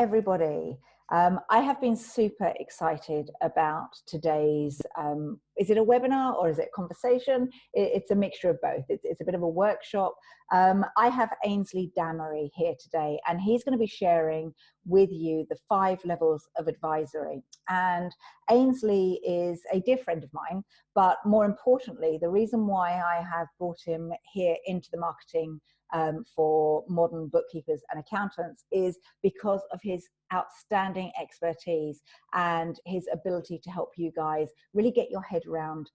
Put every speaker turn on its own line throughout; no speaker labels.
everybody. I have been super excited about today's, is it a webinar or is it a conversation? It's a mixture of both. It's a bit of a workshop. I have Ainsley Damery here today, and he's going to be sharing with you the 5 levels of advisory. And Ainsley is a dear friend of mine, but more importantly, the reason why I have brought him here into the marketing for modern bookkeepers and accountants is because of his outstanding expertise and his ability to help you guys really get your head around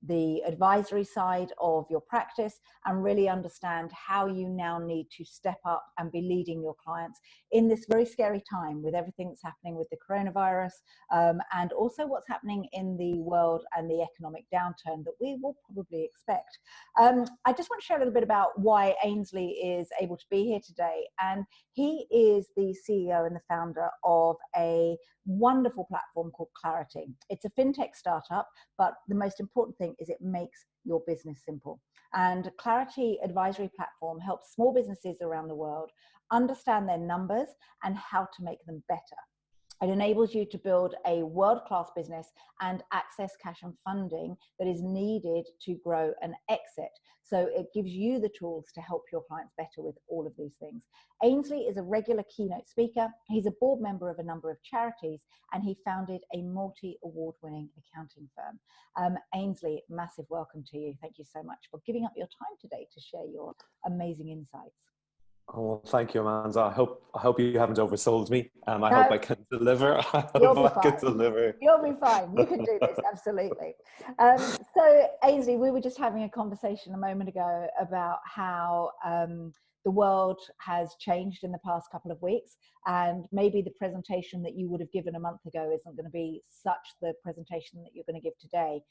the advisory side of your practice and really understand how you now need to step up and be leading your clients in this very scary time with everything that's happening with the coronavirus, and also what's happening in the world and the economic downturn that we will probably expect. I just want to share a little bit about why Ainsley is able to be here today. And he is the CEO and the founder of a wonderful platform called Clarity. It's a fintech startup, but the most important thing is it makes your business simple. And Clarity Advisory Platform helps small businesses around the world understand their numbers and how to make them better. It enables you to build a world-class business and access cash and funding that is needed to grow and exit. So it gives you the tools to help your clients better with all of these things. Ainsley is a regular keynote speaker. He's a board member of a number of charities, and he founded a multi-award-winning accounting firm. Ainsley, massive welcome to you. Thank you so much for giving up your time today to share your amazing insights.
Oh, well, thank you, Amanda. I hope you haven't oversold me. I hope I can deliver.
You'll be fine. You can do this, absolutely. So, Ainsley, we were just having a conversation a moment ago about how the world has changed in the past couple of weeks, and maybe the presentation that you would have given a month ago isn't going to be such the presentation that you're going to give today.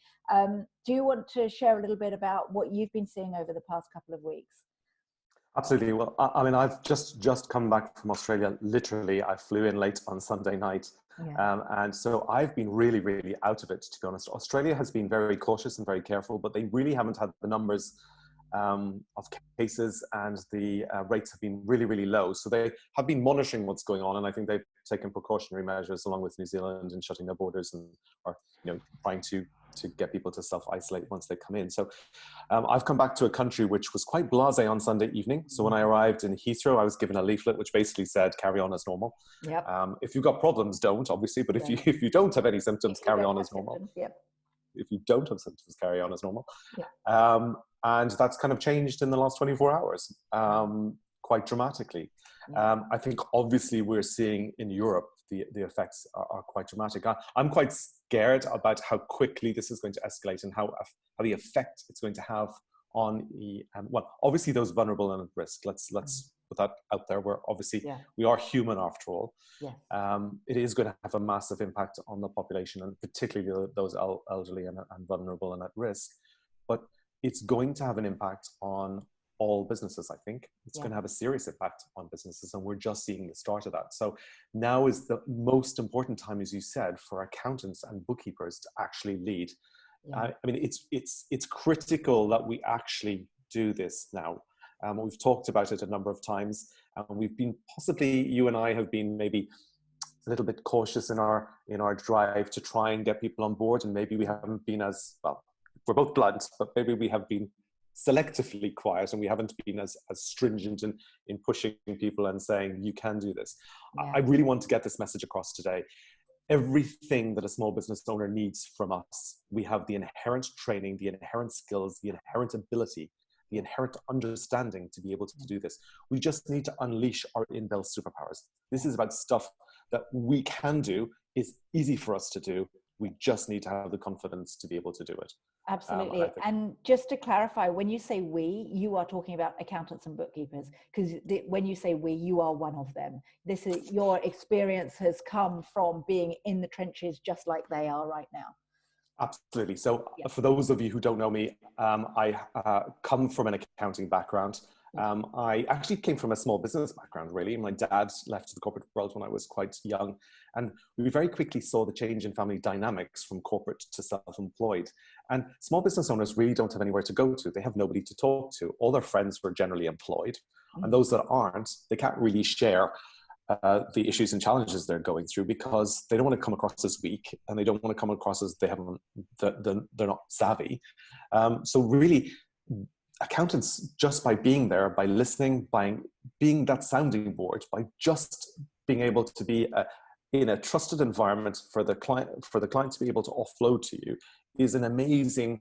Do you want to share a little bit about what you've been seeing over the past couple of weeks?
Absolutely. Well, I mean, I've just come back from Australia. Literally, I flew in late on Sunday night. Yeah. And so I've been really, really out of it, to be honest. Australia has been very cautious and very careful, but they really haven't had the numbers of cases, and the rates have been really, really low. So they have been monitoring what's going on, and I think they've taken precautionary measures along with New Zealand in shutting their borders and, or, trying to get people to self-isolate once they come in. So I've come back to a country which was quite blasé on Sunday evening. So when I arrived in Heathrow, I was given a leaflet which basically said, carry on as normal.
Yep.
If you've got problems, don't, obviously, but if you don't have any symptoms, carry on as normal.
Symptoms, yep.
If you don't have symptoms, carry on as normal.
Yep.
And that's kind of changed in the last 24 hours, quite dramatically. I think obviously we're seeing in Europe, the effects are quite dramatic. I'm quite scared about how quickly this is going to escalate and how the effect it's going to have on the, well, obviously those vulnerable and at risk. Let's put that out there. We are human after all.
Yeah.
It is going to have a massive impact on the population, and particularly those elderly and vulnerable and at risk. But it's going to have an impact on all businesses. I think it's going to have a serious impact on businesses, and we're just seeing the start of that. So now is the most important time, as you said, for accountants and bookkeepers to actually lead. I mean, it's critical that we actually do this now. We've talked about it a number of times, and we've been possibly, you and I have been maybe a little bit cautious in our drive to try and get people on board, and maybe we haven't been as well. We're both blunt, but maybe we have been selectively quiet, and we haven't been as stringent in pushing people and saying, you can do this. Yeah. I really want to get this message across today. Everything that a small business owner needs from us, we have the inherent training, the inherent skills, the inherent ability, the inherent understanding to be able to do this. We just need to unleash our inbuilt superpowers. This is about stuff that we can do. It's easy for us to do. We just need to have the confidence to be able to do it.
Absolutely. And just to clarify, when you say we, you are talking about accountants and bookkeepers, because when you say we, you are one of them. This is your experience has come from being in the trenches just like they are right now.
Absolutely. So for those of you who don't know me, I come from an accounting background. I actually came from a small business background, really. My dad left the corporate world when I was quite young, and we very quickly saw the change in family dynamics from corporate to self-employed. And small business owners really don't have anywhere to go to. They have nobody to talk to. All their friends were generally employed, and those that aren't, they can't really share the issues and challenges they're going through, because they don't want to come across as weak, and they don't want to come across as they're not savvy. So really, accountants, just by being there, by listening, by being that sounding board, by just being able to be in a trusted environment for the client to be able to offload to you, is an amazing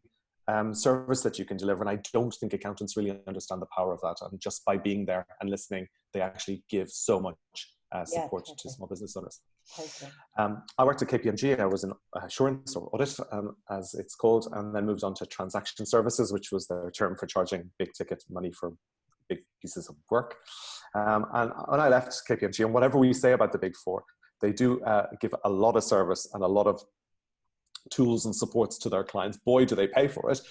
service that you can deliver. And I don't think accountants really understand the power of that. And just by being there and listening, they actually give so much support to small business owners.
Totally.
I worked at KPMG. I was in assurance or audit, as it's called, and then moved on to transaction services, which was their term for charging big ticket money for big pieces of work. And when I left KPMG, and whatever we say about the big four, they do give a lot of service and a lot of tools and supports to their clients. Boy, do they pay for it,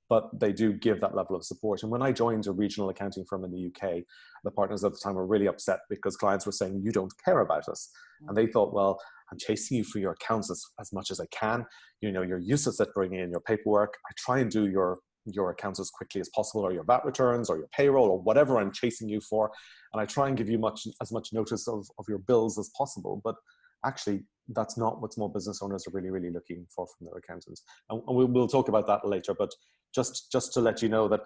but they do give that level of support. And when I joined a regional accounting firm in the UK, the partners at the time were really upset because clients were saying, you don't care about us. And they thought, well, I'm chasing you for your accounts as much as I can. You know, you're useless at bringing in your paperwork. I try and do your accounts as quickly as possible, or your VAT returns, or your payroll, or whatever I'm chasing you for. And I try and give you as much notice of your bills as possible. But actually, that's not what small business owners are really, really looking for from their accountants. And we'll talk about that later. But just to let you know that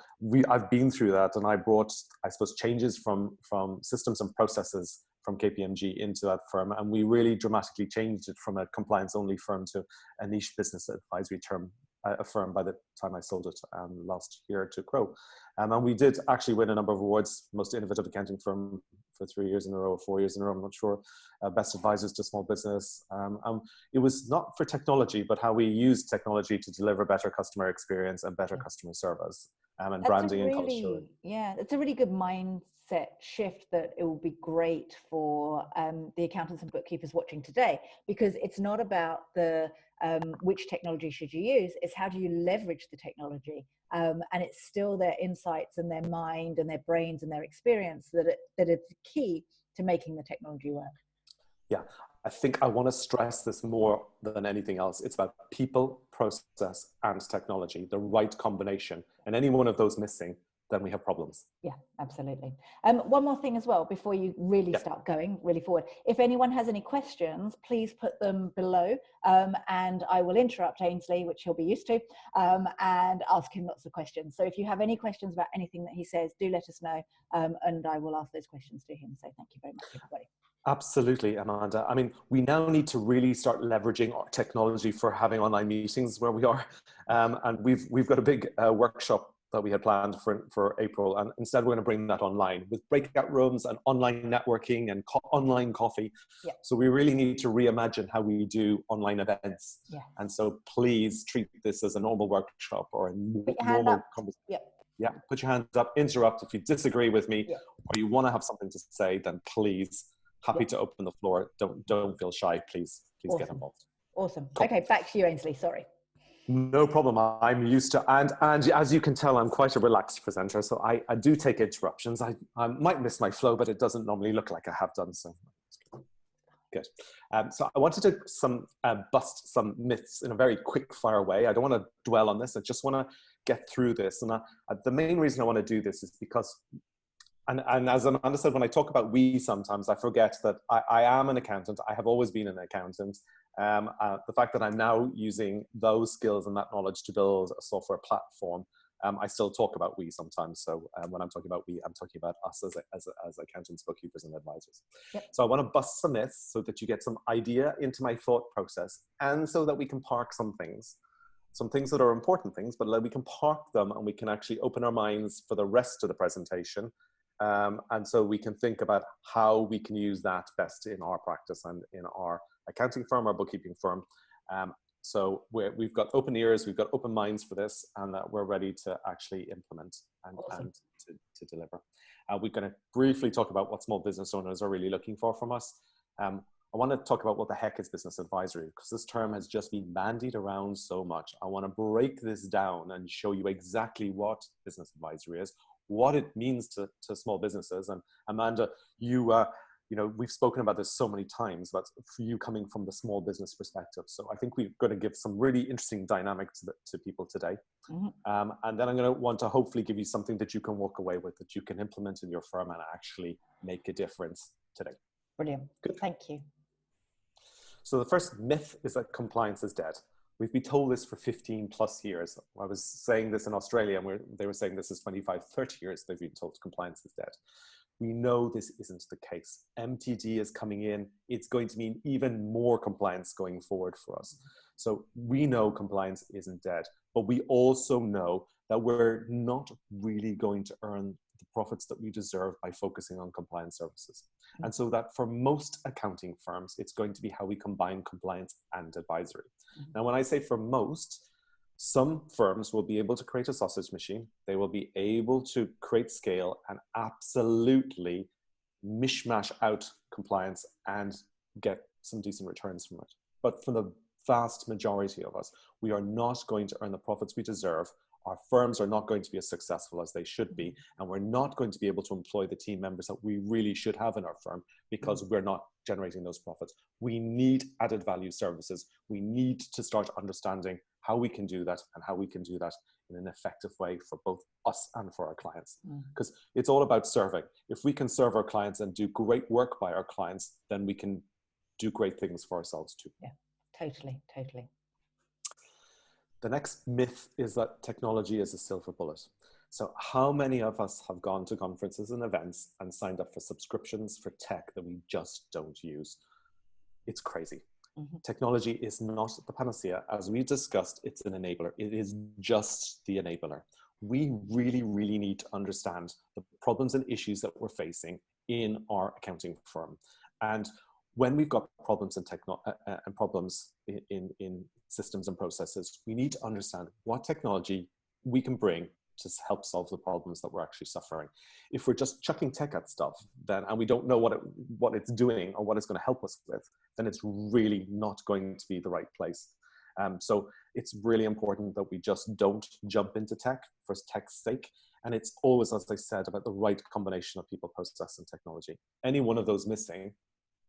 I've been through that, and I brought, I suppose, changes from systems and processes from KPMG into that firm. And we really dramatically changed it from a compliance-only firm to a niche business advisory firm by the time I sold it last year to Crow. And we did actually win a number of awards, most innovative accounting firm for 3 years in a row, 4 years in a row, I'm not sure, best advisors to small business. It was not for technology, but how we use technology to deliver better customer experience and better customer service, and
That's
branding and culture.
Yeah, it's a really good mindset shift that it will be great for the accountants and bookkeepers watching today, because it's not about the which technology should you use, it's how do you leverage the technology, and it's still their insights and their mind and their brains and their experience that is key to making the technology work.
Yeah, I think I want to stress this more than anything else. It's about people, process, and technology, the right combination. And any one of those missing, then we have problems.
Yeah, absolutely. One more thing as well, before you really start going really forward. If anyone has any questions, please put them below, and I will interrupt Ainsley, which he'll be used to, and ask him lots of questions. So if you have any questions about anything that he says, do let us know, and I will ask those questions to him. So thank you very much, everybody.
Absolutely, Amanda. I mean, we now need to really start leveraging our technology for having online meetings where we are. And we've got a big workshop that we had planned for April. And instead, we're going to bring that online with breakout rooms and online networking and online coffee.
Yeah.
So we really need to reimagine how we do online events.
Yeah.
And so please treat this as a normal workshop or a normal conversation.
Yeah.
Yeah, put your hand up, interrupt. If you disagree with me or you want to have something to say, then please, happy to open the floor. Don't feel shy. Please awesome. Get involved.
Awesome. Cool. Okay, back to you, Ainsley. Sorry.
No problem. I'm used to, and as you can tell, I'm quite a relaxed presenter. So I do take interruptions. I might miss my flow, but it doesn't normally look like I have done so. Good. So I wanted to bust some myths in a very quick fire way. I don't want to dwell on this. I just want to get through this. And the main reason I want to do this is because, and as Amanda said, when I talk about we, sometimes I forget that I am an accountant. I have always been an accountant. The fact that I'm now using those skills and that knowledge to build a software platform, I still talk about we sometimes. So when I'm talking about we, I'm talking about us as accountants, bookkeepers, and advisors. Yep. So I want to bust some myths so that you get some idea into my thought process, and so that we can park some things that are important things, but we can park them and we can actually open our minds for the rest of the presentation. And so we can think about how we can use that best in our practice and in our accounting firm or bookkeeping firm. So we've got open ears, we've got open minds for this, and that we're ready to actually implement and,
awesome.
and to deliver. We're going to briefly talk about what small business owners are really looking for from us. I want to talk about what the heck is business advisory, because this term has just been bandied around so much. I want to break this down and show you exactly what business advisory is, what it means to small businesses. And Amanda, we've spoken about this so many times, but for you coming from the small business perspective. So I think we're going to give some really interesting dynamic to people today. Mm-hmm. And then I'm going to want to hopefully give you something that you can walk away with, that you can implement in your firm and actually make a difference today.
Brilliant.
Good.
Thank you.
So the first myth is that compliance is dead. We've been told this for 15 plus years. I was saying this in Australia, and they were saying this is 25, 30 years they've been told compliance is dead. We know this isn't the case. MTD is coming in. It's going to mean even more compliance going forward for us. So we know compliance isn't dead, but we also know that we're not really going to earn the profits that we deserve by focusing on compliance services. And so that for most accounting firms, it's going to be how we combine compliance and advisory. Now, when I say for most, some firms will be able to create a sausage machine. They will be able to create scale and absolutely mishmash out compliance and get some decent returns from it. But for the vast majority of us, we are not going to earn the profits we deserve. Our firms are not going to be as successful as they should be, and we're not going to be able to employ the team members that we really should have in our firm because we're not generating those profits. We need added value services. We need to start understanding how we can do that and how we can do that in an effective way for both us and for our clients. Because it's all about serving. If we can serve our clients and do great work by our clients, then we can do great things for ourselves too.
Yeah, totally, totally.
The next myth is that technology is a silver bullet. So how many of us have gone to conferences and events and signed up for subscriptions for tech that we just don't use? It's crazy. Technology is not the panacea. As we discussed, it's an enabler. It is just the enabler. We really, really need to understand the problems and issues that we're facing in our accounting firm. And when we've got problems and problems in systems and processes, we need to understand what technology we can bring to help solve the problems that we're actually suffering. If we're just chucking tech at stuff, then, and we don't know what it's doing or what it's going to help us with, then it's really not going to be the right place. So it's really important that we just don't jump into tech for tech's sake. And it's always, as I said, about the right combination of people, process, and technology. Any one of those missing,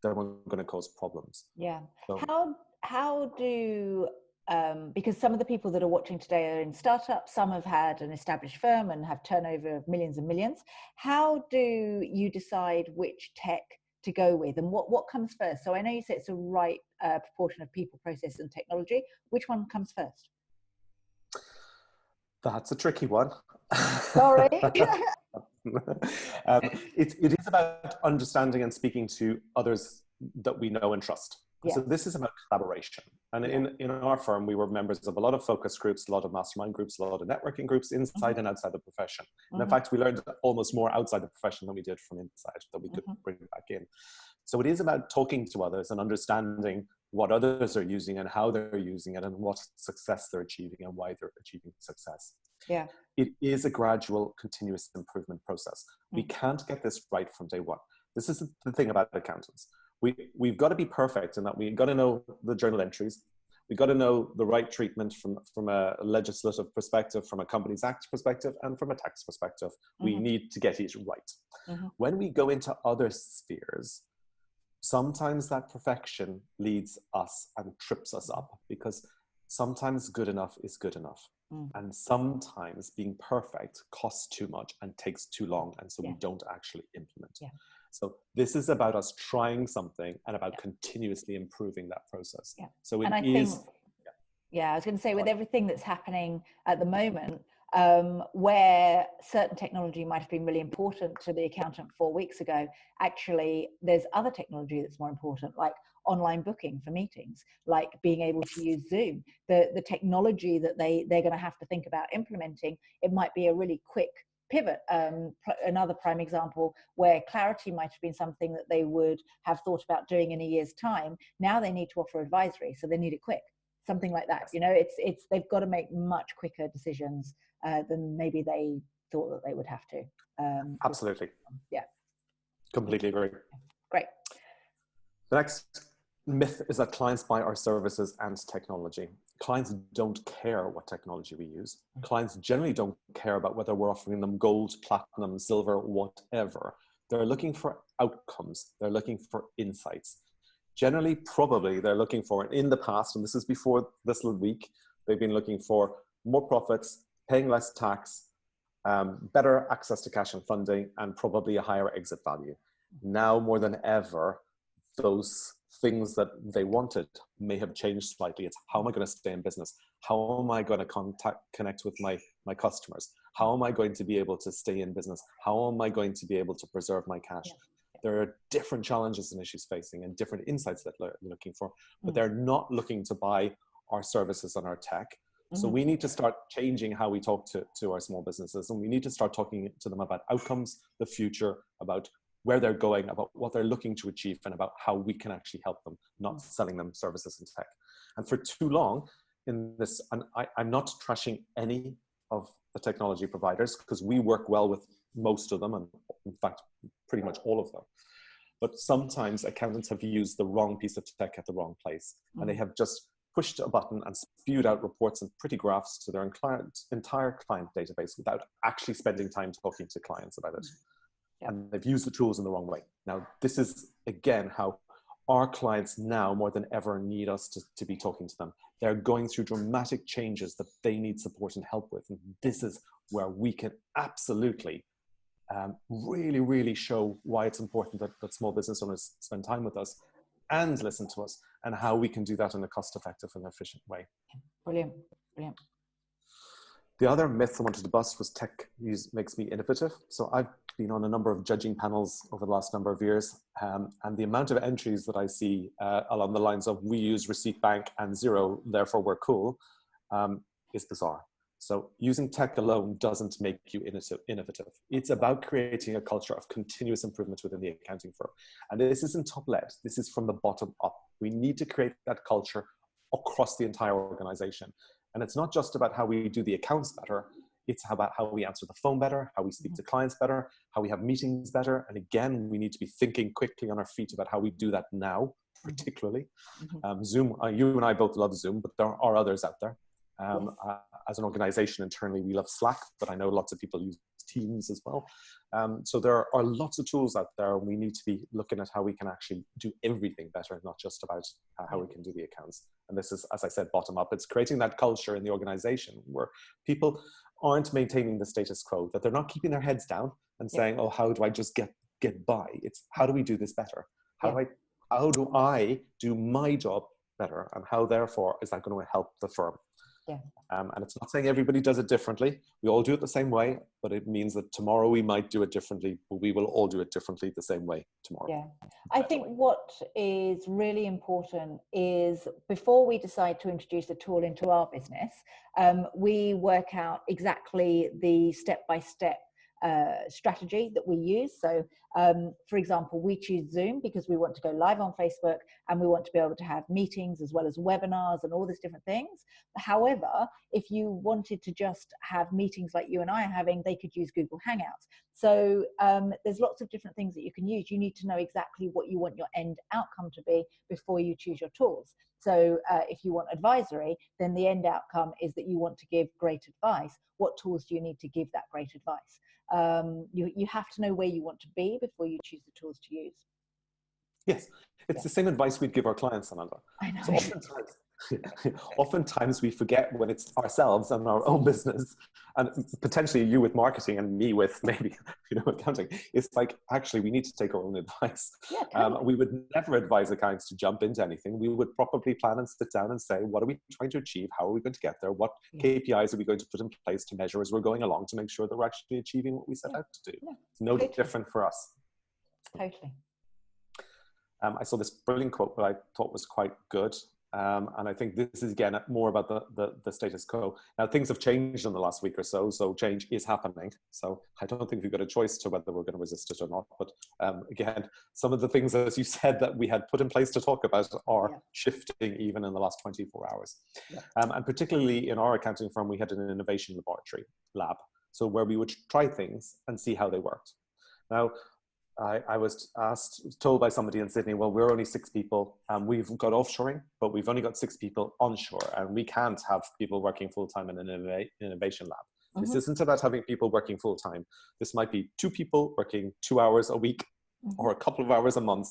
then we're going to cause problems.
Yeah.
So,
how do, because some of the people that are watching today are in startups, some have had an established firm and have turnover of millions and millions. How do you decide which tech to go with, and what comes first? So I know you said it's the right proportion of people, process, and technology. Which one comes first?
that's a tricky one.
Sorry.
It is about understanding and speaking to others that we know and trust. Yeah. So this is about collaboration. And in our firm, we were members of a lot of focus groups, a lot of mastermind groups, a lot of networking groups inside and outside the profession. And in fact, we learned almost more outside the profession than we did from inside that we could bring back in. So it is about talking to others and understanding what others are using and how they're using it and what success they're achieving and why they're achieving success.
Yeah.
It is a gradual, continuous improvement process. We can't get this right from day one. This is the thing about accountants. We've got to be perfect in that we've got to know the journal entries. We've got to know the right treatment from a legislative perspective, from a Companies Act perspective, and from a tax perspective. We need to get it right. When we go into other spheres, sometimes that perfection leads us and trips us up, because sometimes good enough is good enough. And sometimes being perfect costs too much and takes too long, and so we don't actually implement. So this is about us trying something and about continuously improving that process. So it is.
I was going to say, with everything that's happening at the moment, where certain technology might have been really important to the accountant 4 weeks ago, actually there's other technology that's more important, like online booking for meetings, like being able to use Zoom. The technology that they're going to have to think about implementing, it might be a really quick pivot. Another prime example where clarity might have been something that they would have thought about doing in a year's time. Now they need to offer advisory, so they need it quick. Something like that. You know, it's they've got to make much quicker decisions than maybe they thought that they would have to.
Absolutely.
Yeah.
Completely agree.
Great.
The next myth is that clients buy our services and technology. Clients don't care what technology we use. Clients generally don't care about whether we're offering them gold, platinum, silver, whatever. They're looking for outcomes. They're looking for insights. Generally, probably they're looking for, in the past, and this is before this little week, they've been looking for more profits, paying less tax, better access to cash and funding, and probably a higher exit value. Now, more than ever, those things that they wanted may have changed slightly. It's how am I going to stay in business? How am I going to connect with my customers? How am I going to be able to stay in business? How am I going to be able to preserve my cash?
Yeah.
There are different challenges and issues facing and different insights that they're looking for, but
Mm.
they're not looking to buy our services and our tech. So we need to start changing how we talk to our small businesses, and we need to start talking to them about outcomes, the future, about where they're going, about what they're looking to achieve, and about how we can actually help them, not selling them services and tech. And for too long in this, and I'm not trashing any of the technology providers, because we work well with most of them, and in fact, pretty much all of them. But sometimes accountants have used the wrong piece of tech at the wrong place, and they have just pushed a button and spewed out reports and pretty graphs to their entire client database without actually spending time talking to clients about it. Yeah. And they've used the tools in the wrong way. Now, this is, again, how our clients now more than ever need us to be talking to them. They're going through dramatic changes that they need support and help with. And this is where we can absolutely really, really show why it's important that small business owners spend time with us and listen to us, and how we can do that in a cost-effective and efficient way.
Brilliant, brilliant.
The other myth I wanted to bust was tech makes me innovative. So I've been on a number of judging panels over the last number of years, and the amount of entries that I see along the lines of we use Receipt Bank and Xero, therefore we're cool, is bizarre. So using tech alone doesn't make you innovative. It's about creating a culture of continuous improvement within the accounting firm. And this isn't top-led. This is from the bottom up. We need to create that culture across the entire organization. And it's not just about how we do the accounts better. It's about how we answer the phone better, how we speak to clients better, how we have meetings better. And again, we need to be thinking quickly on our feet about how we do that now, particularly. Zoom, you and I both love Zoom, but there are others out there. As an organization internally, we love Slack, but I know lots of people use Teams as well. So there are lots of tools out there, and we need to be looking at how we can actually do everything better, not just about how we can do the accounts. And this is, as I said, bottom up. It's creating that culture in the organization where people aren't maintaining the status quo, that they're not keeping their heads down and saying, oh, how do I just get by? It's how do we do this better? How do I do my job better? And how, therefore, is that going to help the firm?
Yeah.
And it's not saying everybody does it differently. We all do it the same way, but it means that tomorrow we might do it differently, but we will all do it differently the same way tomorrow.
Yeah. I think what is really important is before we decide to introduce a tool into our business, we work out exactly the step-by-step strategy that we use. So for example, we choose Zoom because we want to go live on Facebook, and we want to be able to have meetings as well as webinars and all these different things. However, if you wanted to just have meetings like you and I are having, they could use Google Hangouts. So there's lots of different things that you can use. You need to know exactly what you want your end outcome to be before you choose your tools. So if you want advisory, then the end outcome is that you want to give great advice. What tools do you need to give that great advice? You have to know where you want to be before you choose the tools to use.
Yes, it's the same advice we'd give our clients, Amanda.
I know.
So oftentimes we forget when it's ourselves and our own business, and potentially you with marketing and me with maybe accounting. It's like, actually, we need to take our own advice.
Yeah, totally.
We would never advise accountants to jump into anything. We would probably plan and sit down and say, what are we trying to achieve? How are we going to get there? What KPIs are we going to put in place to measure as we're going along to make sure that we're actually achieving what we set out to do? It's no different for us.
Totally.
I saw this brilliant quote that I thought was quite good. And I think this is, again, more about the status quo. Now, things have changed in the last week or so, so change is happening. So I don't think we've got a choice to whether we're going to resist it or not. But again, some of the things, as you said, that we had put in place to talk about are shifting even in the last 24 hours. And particularly in our accounting firm, we had an innovation lab. So where we would try things and see how they worked. Now, I was told by somebody in Sydney, well, we're only 6 people and we've got offshoring, but we've only got 6 people onshore, and we can't have people working full-time in an innovation lab. This isn't about having people working full-time. This might be 2 people working 2 hours a week or a couple of hours a month.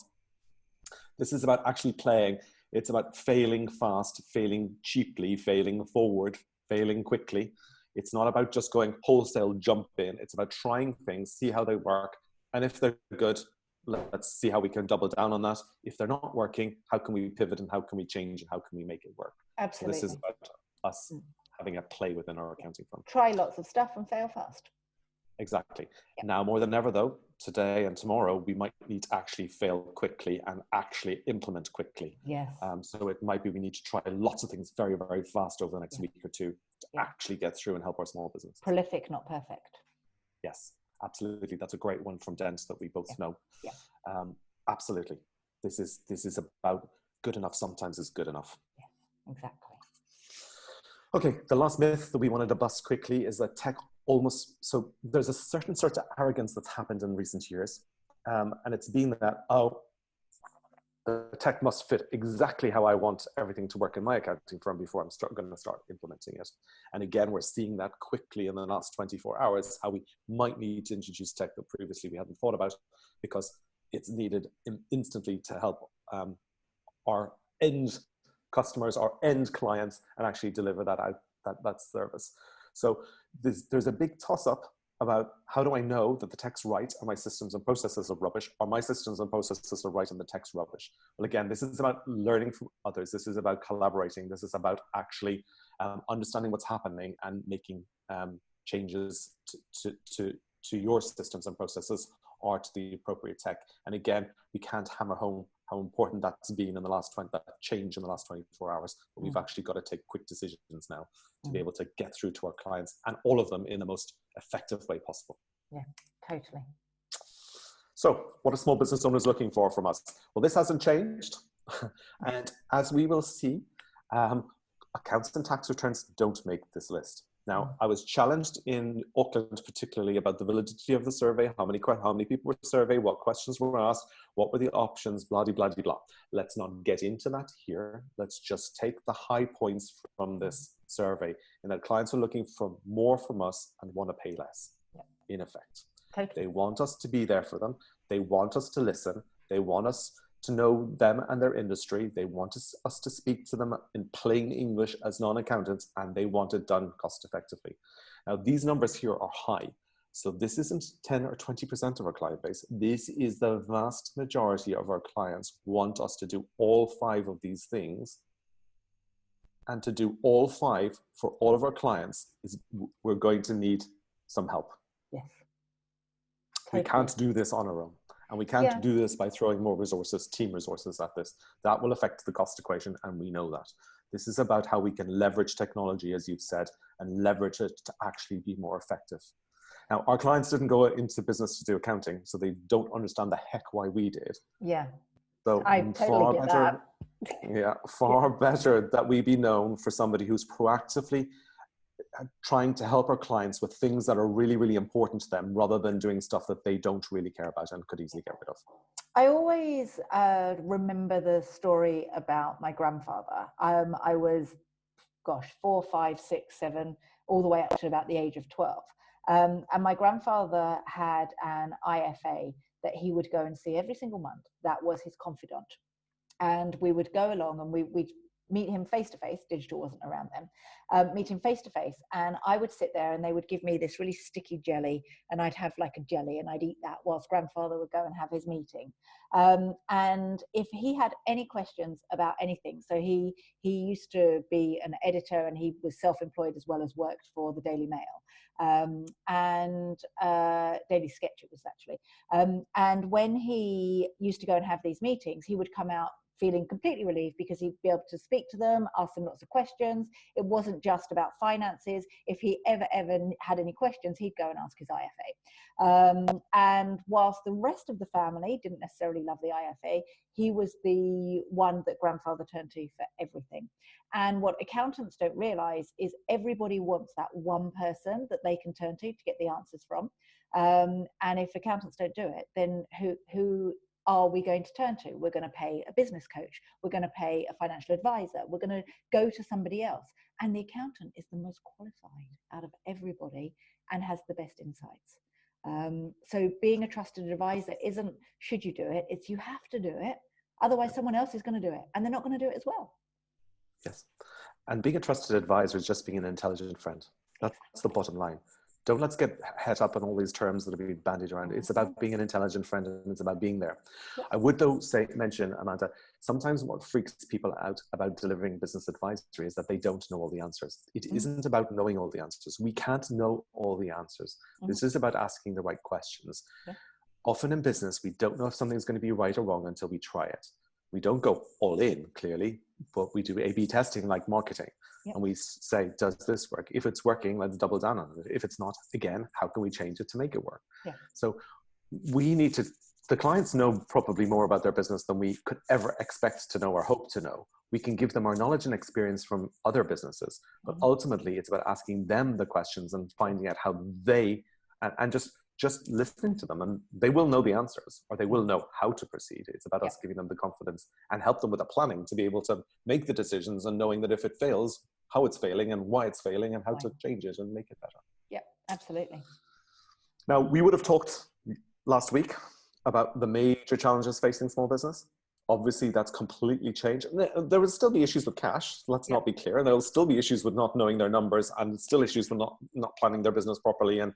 This is about actually playing. It's about failing fast, failing cheaply, failing forward, failing quickly. It's not about just going wholesale jump in. It's about trying things, see how they work. And if they're good, let's see how we can double down on that. If they're not working, how can we pivot and how can we change and how can we make it work?
Absolutely.
So this is about us having a play within our accounting firm.
Try lots of stuff and fail fast.
Exactly. Yep. Now, more than ever, though, today and tomorrow, we might need to actually fail quickly and actually implement quickly.
Yes.
So it might be we need to try lots of things very, very fast over the next week or two to actually get through and help our small business.
Prolific, not perfect.
Yes, absolutely. That's a great one from Dent that we both know.
Yeah.
Absolutely. This is about good enough sometimes is good enough.
Yes, exactly.
Okay, the last myth that we wanted to bust quickly is that tech so there's a certain sort of arrogance that's happened in recent years. And it's been that, the tech must fit exactly how I want everything to work in my accounting firm before I'm going to start implementing it. And again, we're seeing that quickly in the last 24 hours, how we might need to introduce tech that previously we hadn't thought about because it's needed instantly to help our end customers, our end clients, and actually deliver that service. So there's a big toss-up about how do I know that the tech's right and my systems and processes are rubbish, or my systems and processes are right and the tech's rubbish. Well, again, this is about learning from others. This is about collaborating. This is about actually understanding what's happening and making changes to your systems and processes or to the appropriate tech. And again, we can't hammer home how important that's been in the last that change in the last 24 hours. But we've actually got to take quick decisions now to be able to get through to our clients, and all of them in the most effective way possible.
Yeah, totally.
So what are small business owners looking for from us? Well, this hasn't changed. And as we will see, accounts and tax returns don't make this list. Now, I was challenged in Auckland particularly about the validity of the survey, how many people were surveyed, what questions were asked, what were the options, blah, blah, blah, blah. Let's not get into that here. Let's just take the high points from this survey, and that clients are looking for more from us and want to pay less, in effect.
Totally.
They want us to be there for them. They want us to listen. They want us to know them and their industry. They want us to speak to them in plain English as non-accountants, and they want it done cost effectively. Now, these numbers here are high. So this isn't 10 or 20% of our client base. This is the vast majority of our clients want us to do all 5 of these things. And to do all 5 for all of our clients we're going to need some help.
Yes.
We can't do this on our own. And we can't do this by throwing more resources, team resources at this. That will affect the cost equation, and we know that. This is about how we can leverage technology, as you've said, and leverage it to actually be more effective. Now, our clients didn't go into business to do accounting, so they don't understand the heck why we did.
Yeah.
So
I totally get that.
Yeah, far better that we be known for somebody who's proactively trying to help our clients with things that are really, really important to them, rather than doing stuff that they don't really care about and could easily get rid of.
I always remember the story about my grandfather. I was, 4, 5, 6, 7, all the way up to about the age of 12. And my grandfather had an IFA that he would go and see every single month. That was his confidant. And we would go along and we'd meet him face to face. Digital wasn't around then. Meet him face to face, and I would sit there and they would give me this really sticky jelly, and I'd have like a jelly and I'd eat that whilst grandfather would go and have his meeting. And if he had any questions about anything, so he used to be an editor and he was self-employed as well as worked for the Daily Mail, and Daily Sketch it was actually. And when he used to go and have these meetings, he would come out feeling completely relieved because he'd be able to speak to them, ask them lots of questions. It wasn't just about finances. If he ever had any questions, he'd go and ask his IFA. And whilst the rest of the family didn't necessarily love the IFA, he was the one that grandfather turned to for everything. And what accountants don't realize is everybody wants that one person that they can turn to get the answers from. And if accountants don't do it, then who are we going to turn to? We're going to pay a business coach. We're going to pay a financial advisor. We're going to go to somebody else. And the accountant is the most qualified out of everybody and has the best insights. So being a trusted advisor isn't should you do it, it's you have to do it. Otherwise someone else is going to do it and they're not going to do it as well.
Yes. And being a trusted advisor is just being an intelligent friend. That's the bottom line. don't let's get het up on all these terms that are being bandied around. It's about being an intelligent friend, and it's about being there. I would though mention, Amanda, sometimes what freaks people out about delivering business advisory is that they don't know all the answers. It isn't about knowing all the answers. We can't know all the answers. This is about asking the right questions. Often in business, we don't know if something's going to be right or wrong until we try it. We don't go all in, clearly, but we do A/B testing like marketing. And we say, does this work? If it's working, let's double down on it. If it's not, again, how can we change it to make it work? So we need to, the clients know probably more about their business than we could ever expect to know or hope to know. We can give them our knowledge and experience from other businesses, but ultimately it's about asking them the questions and finding out how they, and just listening to them, and they will know the answers, or they will know how to proceed. It's about us giving them the confidence and help them with the planning to be able to make the decisions, and knowing that if it fails, how it's failing and why it's failing and how to change it and make it better.
Yeah, absolutely.
Now, we would have talked last week about the major challenges facing small business. Obviously, that's completely changed. There will still be issues with cash. Let's not be clear. There will still be issues with not knowing their numbers, and still issues with not planning their business properly and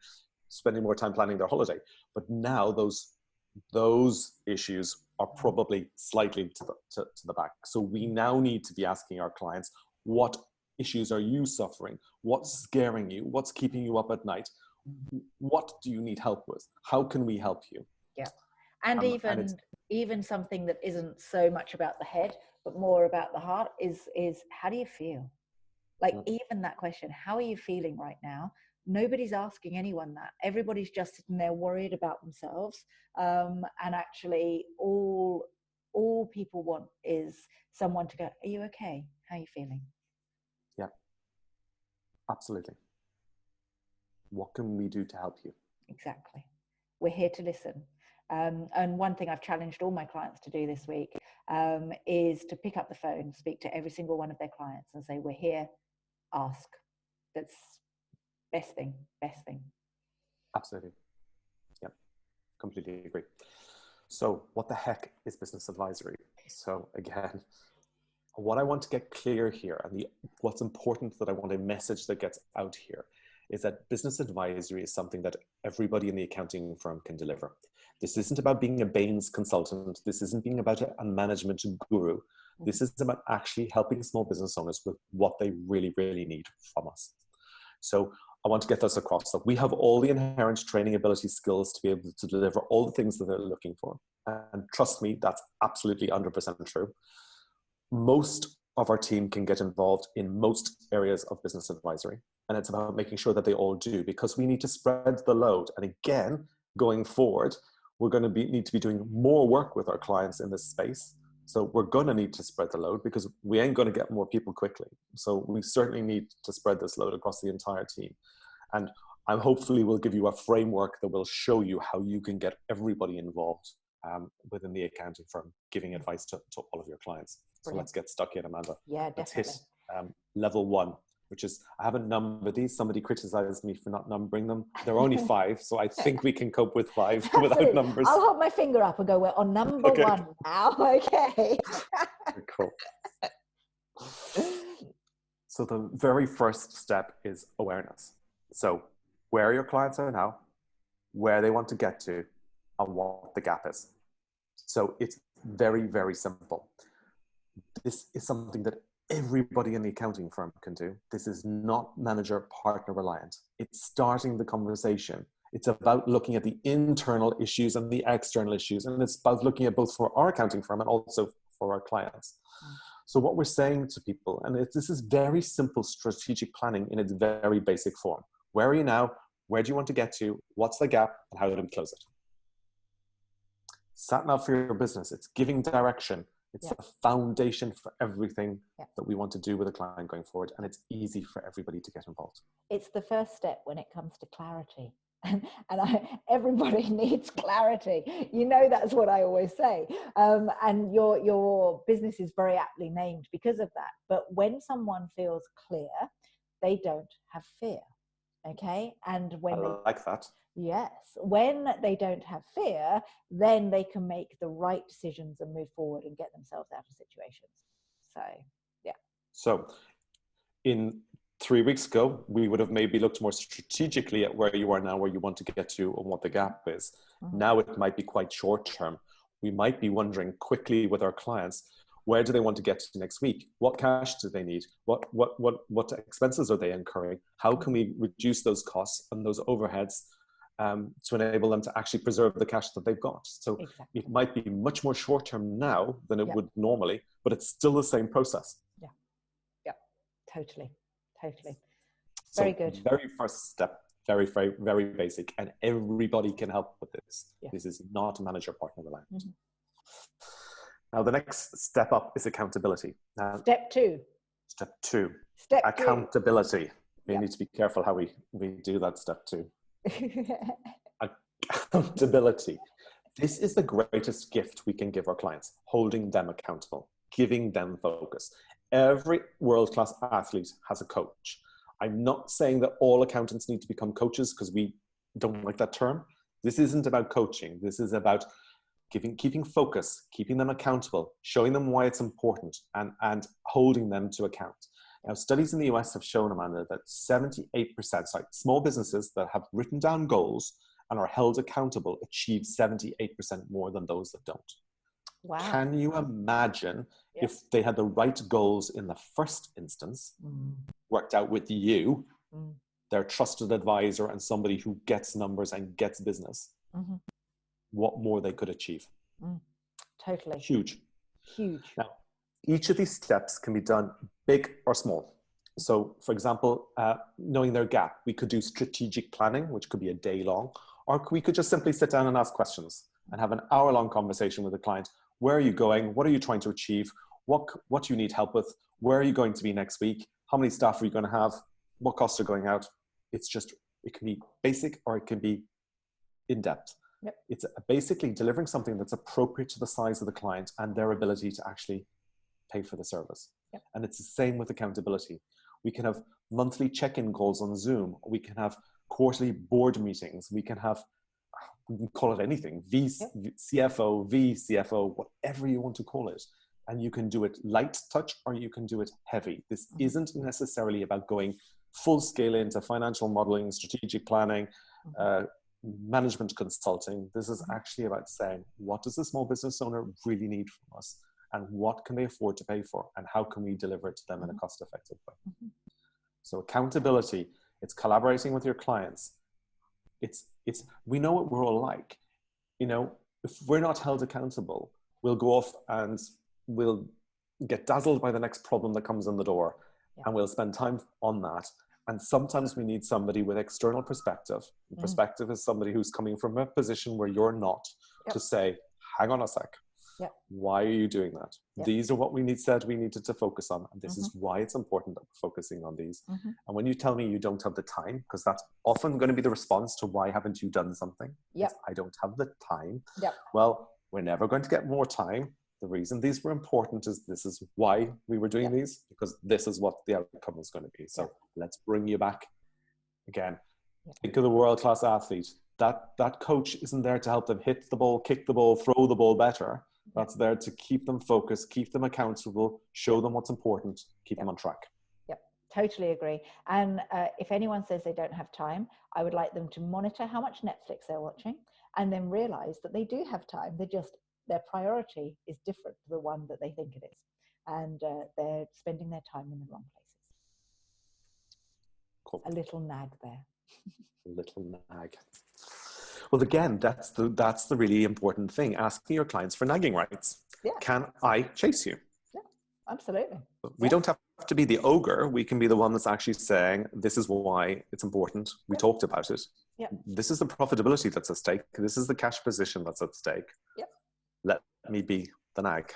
spending more time planning their holiday. But now those issues are probably slightly to the back. So we now need to be asking our clients, what issues are you suffering? What's scaring you? What's keeping you up at night? What do you need help with? How can we help you?
Yeah. And even something that isn't so much about the head, but more about the heart is how do you feel? Like even that question, how are you feeling right now? Nobody's asking anyone that. Everybody's just sitting there worried about themselves. And actually all people want is someone to go, are you okay? How are you feeling?
Yeah, absolutely. What can we do to help you?
Exactly. We're here to listen. And one thing I've challenged all my clients to do this week is to pick up the phone, speak to every single one of their clients and say, we're here, ask. That's best thing.
Absolutely. Yeah, completely agree. So what the heck is business advisory? So again, what I want to get clear here, and what's important that I want a message that gets out here, is that business advisory is something that everybody in the accounting firm can deliver. This isn't about being a Baines consultant. This isn't being about a management guru. This is about actually helping small business owners with what they really, really need from us. So I want to get this across, that we have all the inherent training ability skills to be able to deliver all the things that they're looking for. And trust me, that's absolutely 100% true. Most of our team can get involved in most areas of business advisory. And it's about making sure that they all do, because we need to spread the load. And again, going forward, we're going to need to be doing more work with our clients in this space. So we're going to need to spread the load, because we ain't going to get more people quickly. So we certainly need to spread this load across the entire team. And I hopefully will give you a framework that will show you how you can get everybody involved within the accounting firm, giving advice to all of your clients. So let's get stuck in, Amanda.
Yeah, definitely.
Let's hit level 1, which is, I haven't numbered these. Somebody criticized me for not numbering them. They're only 5, so I think we can cope with 5 without numbers.
I'll hold my finger up and go, we're on number 1 now. Okay.
Cool. So the very first step is awareness. So where your clients are now, where they want to get to, and what the gap is. So it's very, very simple. This is something that everybody in the accounting firm can do. This is not manager partner reliant. It's starting the conversation. It's about looking at the internal issues and the external issues. And it's about looking at both for our accounting firm and also for our clients. So what we're saying to people, and this is very simple strategic planning in its very basic form. Where are you now? Where do you want to get to? What's the gap? And how do we close it? Sat nav for your business. It's giving direction. It's the foundation for everything that we want to do with a client going forward. And it's easy for everybody to get involved.
It's the first step when it comes to clarity. And everybody needs clarity. You know, that's what I always say. And your business is very aptly named because of that. But when someone feels clear, they don't have fear. Okay. And when
I like that.
Yes. When they don't have fear, then they can make the right decisions and move forward and get themselves out of situations. So, yeah.
So in 3 weeks ago, we would have maybe looked more strategically at where you are now, where you want to get to, and what the gap is. Now it might be quite short term. We might be wondering quickly with our clients, where do they want to get to next week? What cash do they need? What expenses are they incurring? How can we reduce those costs and those overheads to enable them to actually preserve the cash that they've got? So it might be much more short term now than it would normally, but it's still the same process.
Yeah, totally.
So
Very good.
Very first step, very basic, and everybody can help with this. This is not a manager partner alignment. Now, the next step up is accountability.
Step two.
Accountability. We need to be careful how we do that step two. Accountability. This is the greatest gift we can give our clients, holding them accountable, giving them focus. Every world-class athlete has a coach. I'm not saying that all accountants need to become coaches, because we don't like that term. This isn't about coaching. This is about keeping focus, keeping them accountable, showing them why it's important, and holding them to account. Now, studies in the US have shown, Amanda, that 78%, small businesses that have written down goals and are held accountable achieve 78% more than those that don't.
Wow.
Can you imagine if they had the right goals in the first instance, worked out with you, their trusted advisor, and somebody who gets numbers and gets business, what more they could achieve?
Totally.
Huge.
Now,
each of these steps can be done big or small. So, for example, knowing their gap, we could do strategic planning, which could be a day long, or we could just simply sit down and ask questions and have an hour-long conversation with the client. Where are you going? What are you trying to achieve? What do you need help with? Where are you going to be next week? How many staff are you going to have? What costs are going out? It can be basic or it can be in-depth. It's basically delivering something that's appropriate to the size of the client and their ability to actually pay for the service. And it's the same with accountability. We can have monthly check-in calls on Zoom. We can have quarterly board meetings. We can call it anything, CFO, VCFO, whatever you want to call it. And you can do it light touch or you can do it heavy. This isn't necessarily about going full scale into financial modeling, strategic planning, management consulting. This is actually about saying, what does the small business owner really need from us? And what can they afford to pay for? And how can we deliver it to them in a cost-effective way? So accountability, it's collaborating with your clients. We know what we're all like. If we're not held accountable, we'll go off and we'll get dazzled by the next problem that comes in the door, and we'll spend time on that. And sometimes we need somebody with external perspective. Perspective is somebody who's coming from a position where you're not, to say, hang on a sec. Why are you doing that? These are what we said we needed to focus on. And this is why it's important that we're focusing on these. And when you tell me you don't have the time, because that's often going to be the response to why haven't you done something? I don't have the time. Well, we're never going to get more time. The reason these were important is this is why we were doing these, because this is what the outcome was going to be. So let's bring you back again. Think of the world-class athlete. That coach isn't there to help them hit the ball, kick the ball, throw the ball better. That's there to keep them focused, keep them accountable, show them what's important, keep them on track.
Totally agree. And if anyone says they don't have time, I would like them to monitor how much Netflix they're watching and then realize that they do have time. Their priority is different to the one that they think it is. And they're spending their time in the wrong places. Cool. A little nag there.
A little nag. Well, again, that's the really important thing. Asking your clients for nagging rights. Can I chase you?
Absolutely.
We don't have to be the ogre. We can be the one that's actually saying, this is why it's important. We talked about it. This is the profitability that's at stake. This is the cash position that's at stake. Let me be the nag.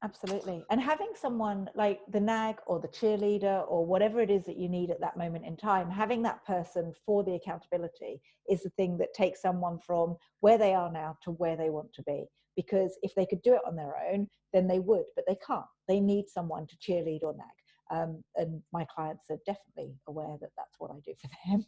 Absolutely. And having someone like the nag or the cheerleader or whatever it is that you need at that moment in time, having that person for the accountability is the thing that takes someone from where they are now to where they want to be. Because if they could do it on their own, then they would, but they can't. They need someone to cheerlead or nag. And my clients are definitely aware that that's what I do for them.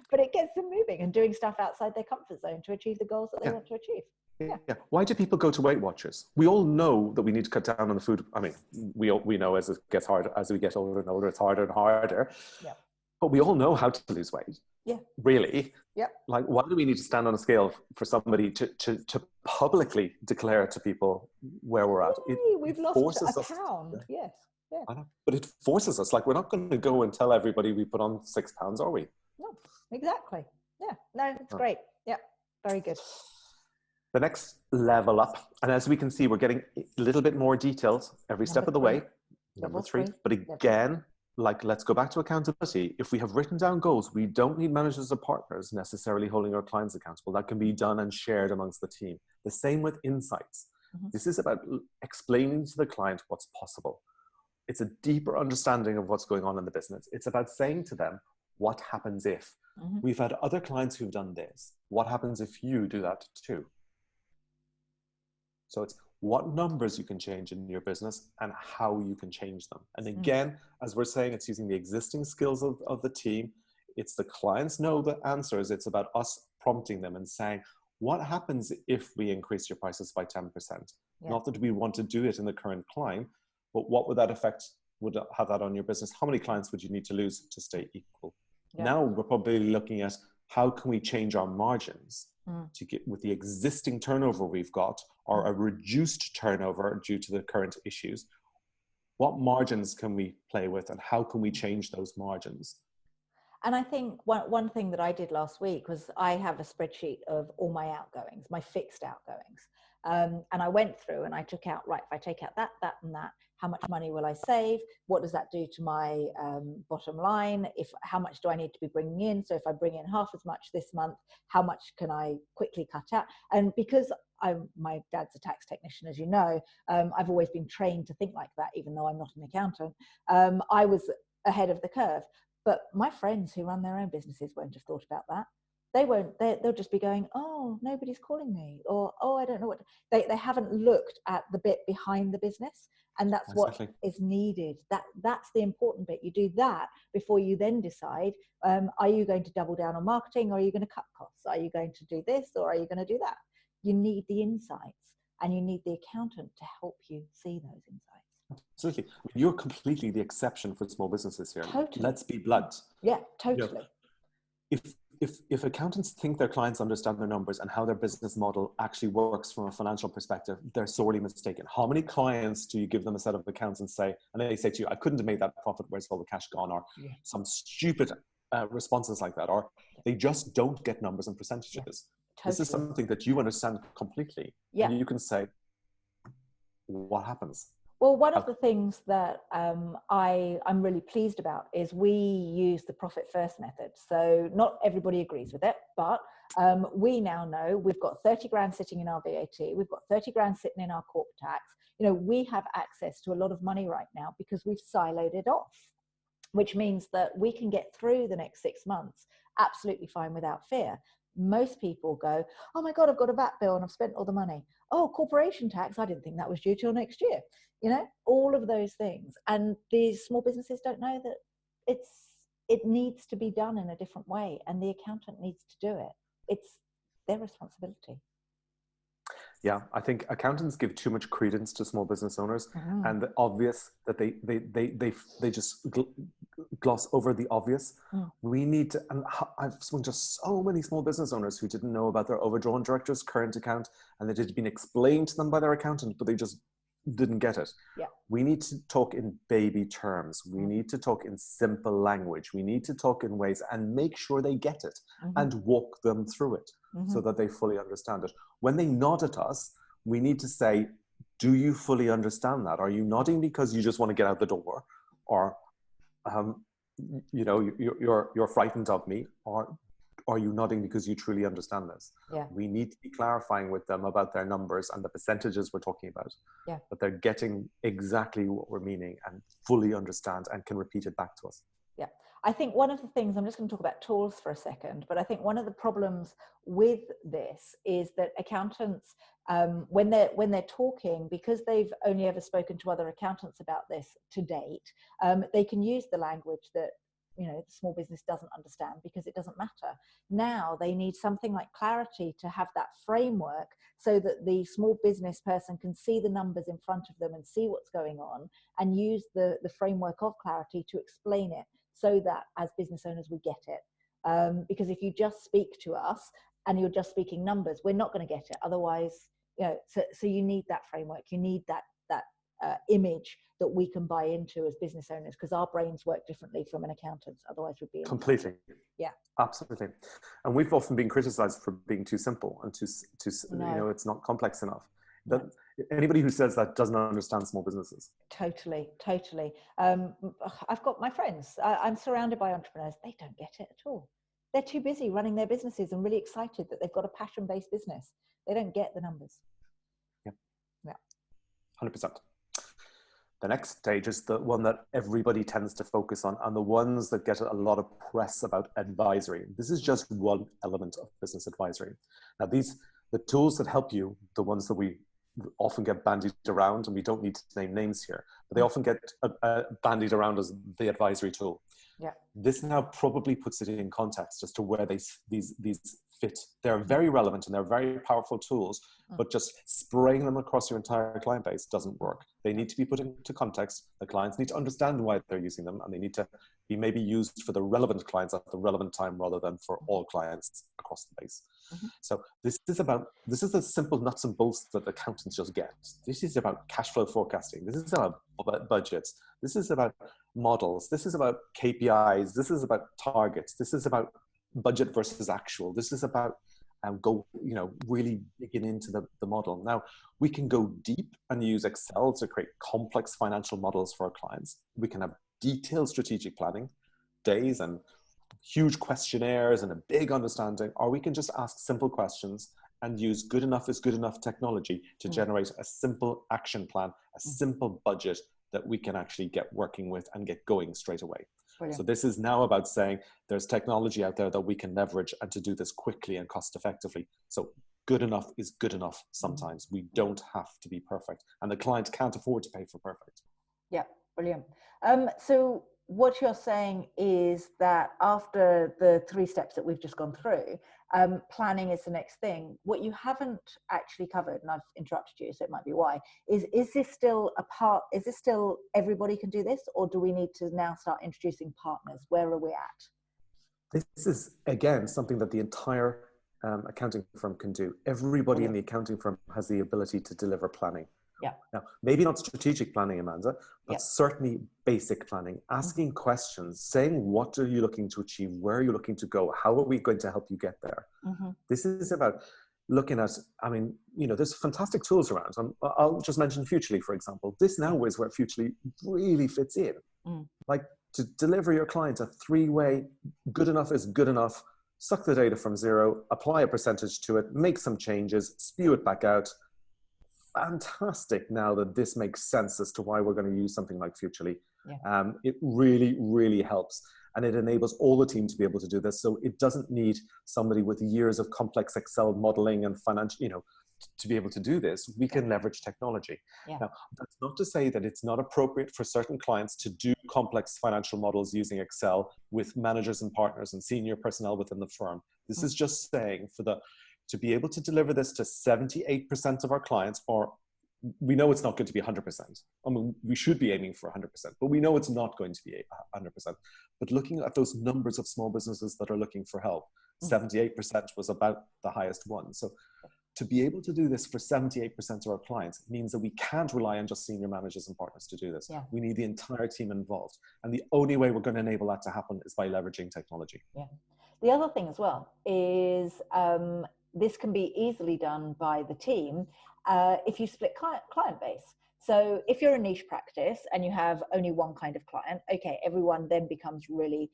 But it gets them moving and doing stuff outside their comfort zone to achieve the goals that they want to achieve.
Yeah. Why do people go to Weight Watchers? We all know that we need to cut down on the food. I mean, we know as it gets harder, as we get older and older, it's harder and harder.
Yeah.
But we all know how to lose weight.
Yeah.
Really.
Yep.
Like, why do we need to stand on a scale for somebody to publicly declare to people where we're at?
Yay, we've lost a
us.
pound. Yes. Yeah.
I know. But it forces us. Like, we're not going to go and tell everybody we put on 6 pounds, are we?
No, exactly. Yeah. No, it's great. Yeah. Very good.
The next level up, and as we can see, we're getting a little bit more details every step of the way. Number three. But again, like, let's go back to accountability. If we have written down goals, we don't need managers or partners necessarily holding our clients accountable. That can be done and shared amongst the team. The same with insights. This is about explaining to the client what's possible. It's a deeper understanding of what's going on in the business. It's about saying to them, what happens if? We've had other clients who've done this. What happens if you do that too? So it's what numbers you can change in your business and how you can change them. And again, as we're saying, it's using the existing skills of the team. It's the clients know the answers. It's about us prompting them and saying, what happens if we increase your prices by 10%? Yeah. Not that we want to do it in the current climate, but what would that effect would have that on your business? How many clients would you need to lose to stay equal? Yeah. Now we're probably looking at how can we change our margins to get with the existing turnover we've got, or a reduced turnover due to the current issues. What margins can we play with, and how can we change those margins?
And I think one thing that I did last week was I have a spreadsheet of all my outgoings, my fixed outgoings. And I went through and I took out, right, if I take out that, that, and that, how much money will I save? What does that do to my bottom line? How much do I need to be bringing in? So if I bring in half as much this month, how much can I quickly cut out? And because my dad's a tax technician, as you know, I've always been trained to think like that, even though I'm not an accountant. I was ahead of the curve. But my friends who run their own businesses won't have thought about that. They won't. They'll just be going, oh, nobody's calling me, or oh, I don't know what. They haven't looked at the bit behind the business, and that's exactly what is needed. That's the important bit. You do that before you then decide: are you going to double down on marketing, or are you going to cut costs? Are you going to do this, or are you going to do that? You need the insights, and you need the accountant to help you see those insights.
Absolutely. You're completely the exception for small businesses here.
Totally.
Let's be blunt.
Yeah, totally.
You know, if accountants think their clients understand their numbers and how their business model actually works from a financial perspective, they're sorely mistaken. How many clients do you give them a set of accounts and they say to you, I couldn't have made that profit, where's all the cash gone? Or some stupid responses like that, or they just don't get numbers and percentages. Yeah, totally. This is something that you understand completely. Yeah. And you can say, what happens?
Well, one of the things that I'm really pleased about is we use the profit first method. So not everybody agrees with it, but we now know we've got 30 grand sitting in our VAT. We've got 30 grand sitting in our corp tax. You know, we have access to a lot of money right now because we've siloed it off, which means that we can get through the next 6 months absolutely fine without fear. Most people go, oh my God, I've got a VAT bill and I've spent all the money. Oh, corporation tax, I didn't think that was due till next year. You know, all of those things. And these small businesses don't know that it needs to be done in a different way, and the accountant needs to do it. It's their responsibility.
Yeah, I think accountants give too much credence to small business owners, and the obvious that they just gloss over the obvious. We need to, and I've spoken to so many small business owners who didn't know about their overdrawn director's current account, and it had been explained to them by their accountant, but they just didn't get it.
Yeah.
We need to talk in baby terms. We need to talk in simple language. We need to talk in ways and make sure they get it and walk them through it so that they fully understand it. When they nod at us, we need to say, do you fully understand that? Are you nodding because you just want to get out the door? Or, you know, you're frightened of me? Or are you nodding because you truly understand this?
Yeah.
We need to be clarifying with them about their numbers and the percentages we're talking about.
Yeah.
But they're getting exactly what we're meaning and fully understand and can repeat it back to us.
Yeah. I think one of the things, I'm just going to talk about tools for a second, but I think one of the problems with this is that accountants, when they're talking, because they've only ever spoken to other accountants about this to date, they can use the language that the small business doesn't understand because it doesn't matter. Now they need something like Clarity to have that framework so that the small business person can see the numbers in front of them and see what's going on, and use the framework of Clarity to explain it so that as business owners we get it. Because if you just speak to us and you're just speaking numbers, we're not going to get it. Otherwise, so you need that framework. You need that image that we can buy into as business owners, because our brains work differently from an accountant's. Otherwise, we'd be
completely.
Yeah,
absolutely. And we've often been criticized for being too simple and too it's not complex enough. That anybody who says that doesn't understand small businesses.
Totally. I've got my friends. I'm surrounded by entrepreneurs. They don't get it at all. They're too busy running their businesses and really excited that they've got a passion-based business. They don't get the numbers. Yeah.
100%. The next stage is the one that everybody tends to focus on, and the ones that get a lot of press about advisory. This is just one element of business advisory. Now, the tools that help you, the ones that we often get bandied around, and we don't need to name names here, but they often get bandied around as the advisory tool.
Yeah.
This now probably puts it in context as to where these fit. They're very relevant and they're very powerful tools, but just spraying them across your entire client base doesn't work. They need to be put into context. The clients need to understand why they're using them, and they need to be maybe used for the relevant clients at the relevant time rather than for all clients across the base. So this is the simple nuts and bolts that accountants just get. This is about cash flow forecasting. This is about budgets. This is about models. This is about KPIs. This is about targets. This is about budget versus actual. This is about really digging into the model. Now, we can go deep and use Excel to create complex financial models for our clients. We can have detailed strategic planning, days and huge questionnaires and a big understanding, or we can just ask simple questions and use good enough is good enough technology to generate a simple action plan, a simple budget that we can actually get working with and get going straight away. Brilliant. So this is now about saying there's technology out there that we can leverage and to do this quickly and cost effectively. So good enough is good enough sometimes. We don't have to be perfect, and the client can't afford to pay for perfect.
Yeah, brilliant. So what you're saying is that after the 3 steps that we've just gone through, planning is the next thing. What you haven't actually covered, and I've interrupted you, so it might be why, is this still everybody can do this, or do we need to now start introducing partners? Where are we at?
This is, again, something that the entire accounting firm can do. Everybody in the accounting firm has the ability to deliver planning.
Yeah.
Now, maybe not strategic planning, Amanda, but certainly basic planning, asking questions, saying, what are you looking to achieve? Where are you looking to go? How are we going to help you get there? This is about looking at, there's fantastic tools around. I'll just mention Futurely, for example. This now is where Futurely really fits in. Like, to deliver your client a 3-way, good enough is good enough, suck the data from zero, apply a percentage to it, make some changes, spew it back out. Fantastic now that this makes sense as to why we're going to use something like Futurely. It really, really helps. And it enables all the team to be able to do this. So it doesn't need somebody with years of complex Excel modeling and financial, to be able to do this. We can leverage technology. Now, that's not to say that it's not appropriate for certain clients to do complex financial models using Excel with managers and partners and senior personnel within the firm. This is just saying to be able to deliver this to 78% of our clients, or we know it's not going to be 100%. We should be aiming for 100%, but we know it's not going to be 100%. But looking at those numbers of small businesses that are looking for help, 78% was about the highest one. So to be able to do this for 78% of our clients means that we can't rely on just senior managers and partners to do this. We need the entire team involved. And the only way we're going to enable that to happen is by leveraging technology.
The other thing as well is this can be easily done by the team if you split client base. So if you're a niche practice and you have only one kind of client, okay, everyone then becomes really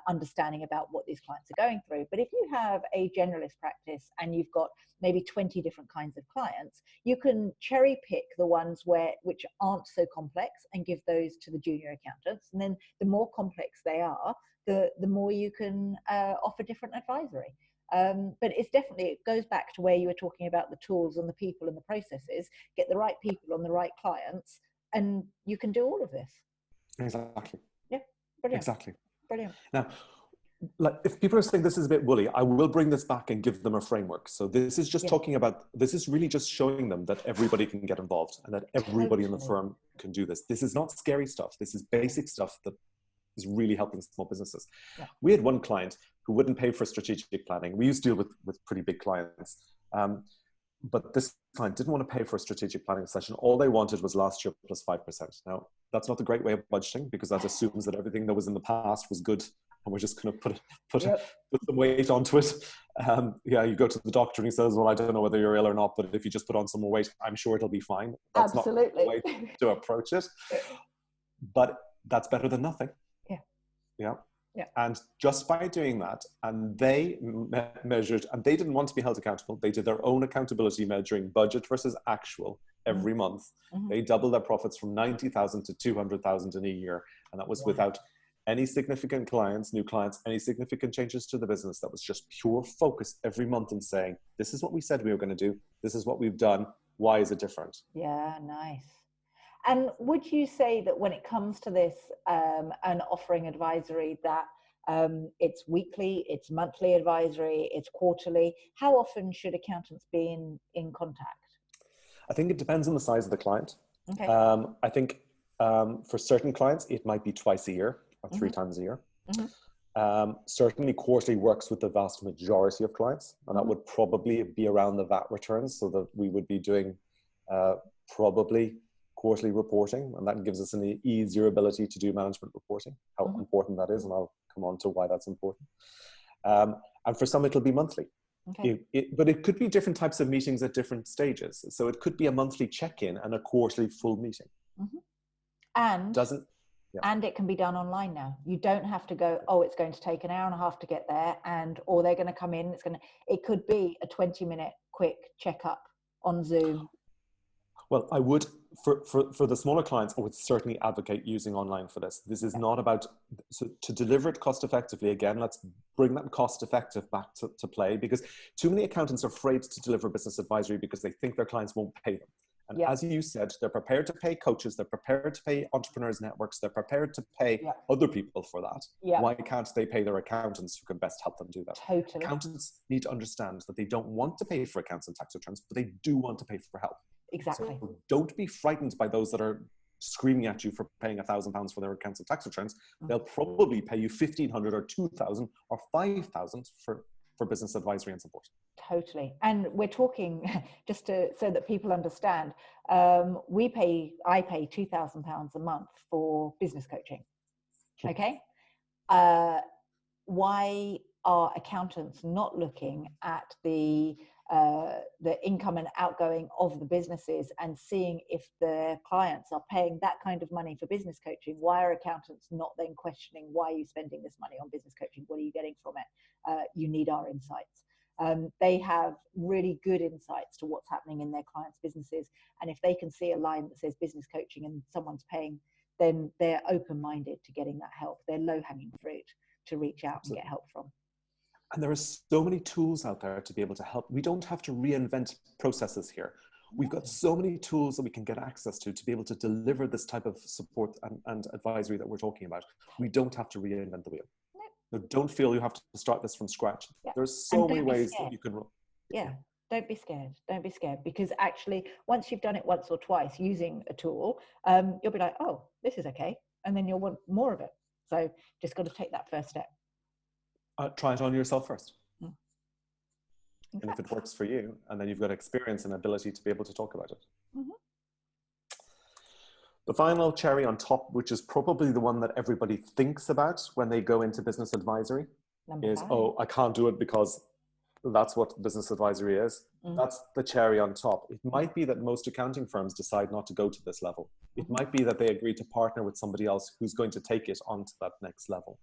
understanding about what these clients are going through. But if you have a generalist practice and you've got maybe 20 different kinds of clients, you can cherry pick the ones which aren't so complex and give those to the junior accountants. And then the more complex they are, the more you can offer different advisory. But it goes back to where you were talking about the tools and the people and the processes. Get the right people on the right clients, and you can do all of this.
Exactly.
Yeah, brilliant.
Exactly.
Brilliant.
Now, like, if people are saying this is a bit woolly, I will bring this back and give them a framework. So this is just talking about, this is really just showing them that everybody can get involved and that everybody in the firm can do this. This is not scary stuff. This is basic stuff that is really helping small businesses.
Yeah.
We had one client who wouldn't pay for strategic planning. We used to deal with pretty big clients. But this client didn't want to pay for a strategic planning session. All they wanted was last year plus 5%. Now, that's not the great way of budgeting, because that assumes that everything that was in the past was good, and we're just going to put some weight onto it. You go to the doctor and he says, well, I don't know whether you're ill or not, but if you just put on some more weight, I'm sure it'll be fine. That's
Absolutely
not the way to approach it. But that's better than nothing. Yeah. And just by doing that, and they measured, and they didn't want to be held accountable. They did their own accountability, measuring budget versus actual every month. They doubled their profits from 90,000 to 200,000 in a year. And that was without any significant clients, new clients, any significant changes to the business. That was just pure focus every month and saying, this is what we said we were going to do. This is what we've done. Why is it different?
Yeah, nice. And would you say that when it comes to this and offering advisory, that it's weekly, it's monthly advisory, it's quarterly? How often should accountants be in contact?
I think it depends on the size of the client.
Okay.
I think for certain clients, it might be twice a year or 3 times a year. Certainly quarterly works with the vast majority of clients, and that would probably be around the VAT returns, so that we would be doing probably quarterly reporting, and that gives us an easier ability to do management reporting, how important that is, and I'll come on to why that's important. And for some, it'll be monthly.
Okay.
But it could be different types of meetings at different stages. So it could be a monthly check-in and a quarterly full meeting.
And it can be done online now. You don't have to go, oh, it's going to take an hour and a half to get there, or they're going to come in. It could be a 20-minute quick checkup on Zoom.
Well, I would, for the smaller clients, I would certainly advocate using online for this. This is not about, so to deliver it cost effectively, again, let's bring that cost effective back to play, because too many accountants are afraid to deliver business advisory because they think their clients won't pay them. And as you said, they're prepared to pay coaches, they're prepared to pay entrepreneurs networks, they're prepared to pay other people for that. Why can't they pay their accountants who can best help them do that?
Totally.
Accountants need to understand that they don't want to pay for accounts and tax returns, but they do want to pay for help.
Exactly.
So don't be frightened by those that are screaming at you for paying £1,000 for their accounts and tax returns. They'll probably pay you 1,500 or 2,000 or 5,000 for business advisory and support.
Totally. And we're talking, just so that people understand, I pay £2,000 a month for business coaching. Okay. Why are accountants not looking at the income and outgoing of the businesses and seeing if their clients are paying that kind of money for business coaching? Why are accountants not then questioning, why are you spending this money on business coaching? What are you getting from it? You need our insights. They have really good insights to what's happening in their clients' businesses. And if they can see a line that says business coaching and someone's paying, then they're open-minded to getting that help. They're low-hanging fruit to reach out and get help from.
And there are so many tools out there to be able to help. We don't have to reinvent processes here. We've got so many tools that we can get access to be able to deliver this type of support and advisory that we're talking about. We don't have to reinvent the wheel. No, don't feel you have to start this from scratch. There's so many ways that you can.
Don't be scared. Don't be scared, because actually, once you've done it once or twice using a tool, you'll be like, oh, this is okay. And then you'll want more of it. So just got to take that first step.
Try it on yourself first.
Exactly.
And if it works for you, and then you've got experience and ability to be able to talk about it. The final cherry on top, which is probably the one that everybody thinks about when they go into business advisory, is, oh, I can't do it because that's what business advisory is. That's the cherry on top. It might be that most accounting firms decide not to go to this level. It might be that they agree to partner with somebody else who's going to take it onto that next level.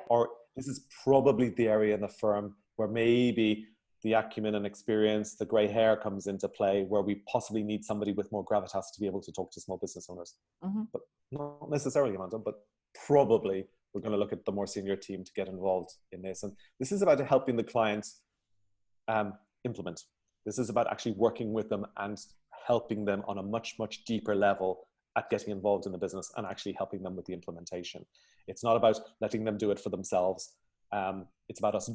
Or this is probably the area in the firm where maybe the acumen and experience, the gray hair comes into play, where we possibly need somebody with more gravitas to be able to talk to small business owners. But not necessarily, Amanda, but probably we're going to look at the more senior team to get involved in this. And this is about helping the clients implement. This is about actually working with them and helping them on a much, much deeper level at getting involved in the business and actually helping them with the implementation. It's not about letting them do it for themselves. It's about us,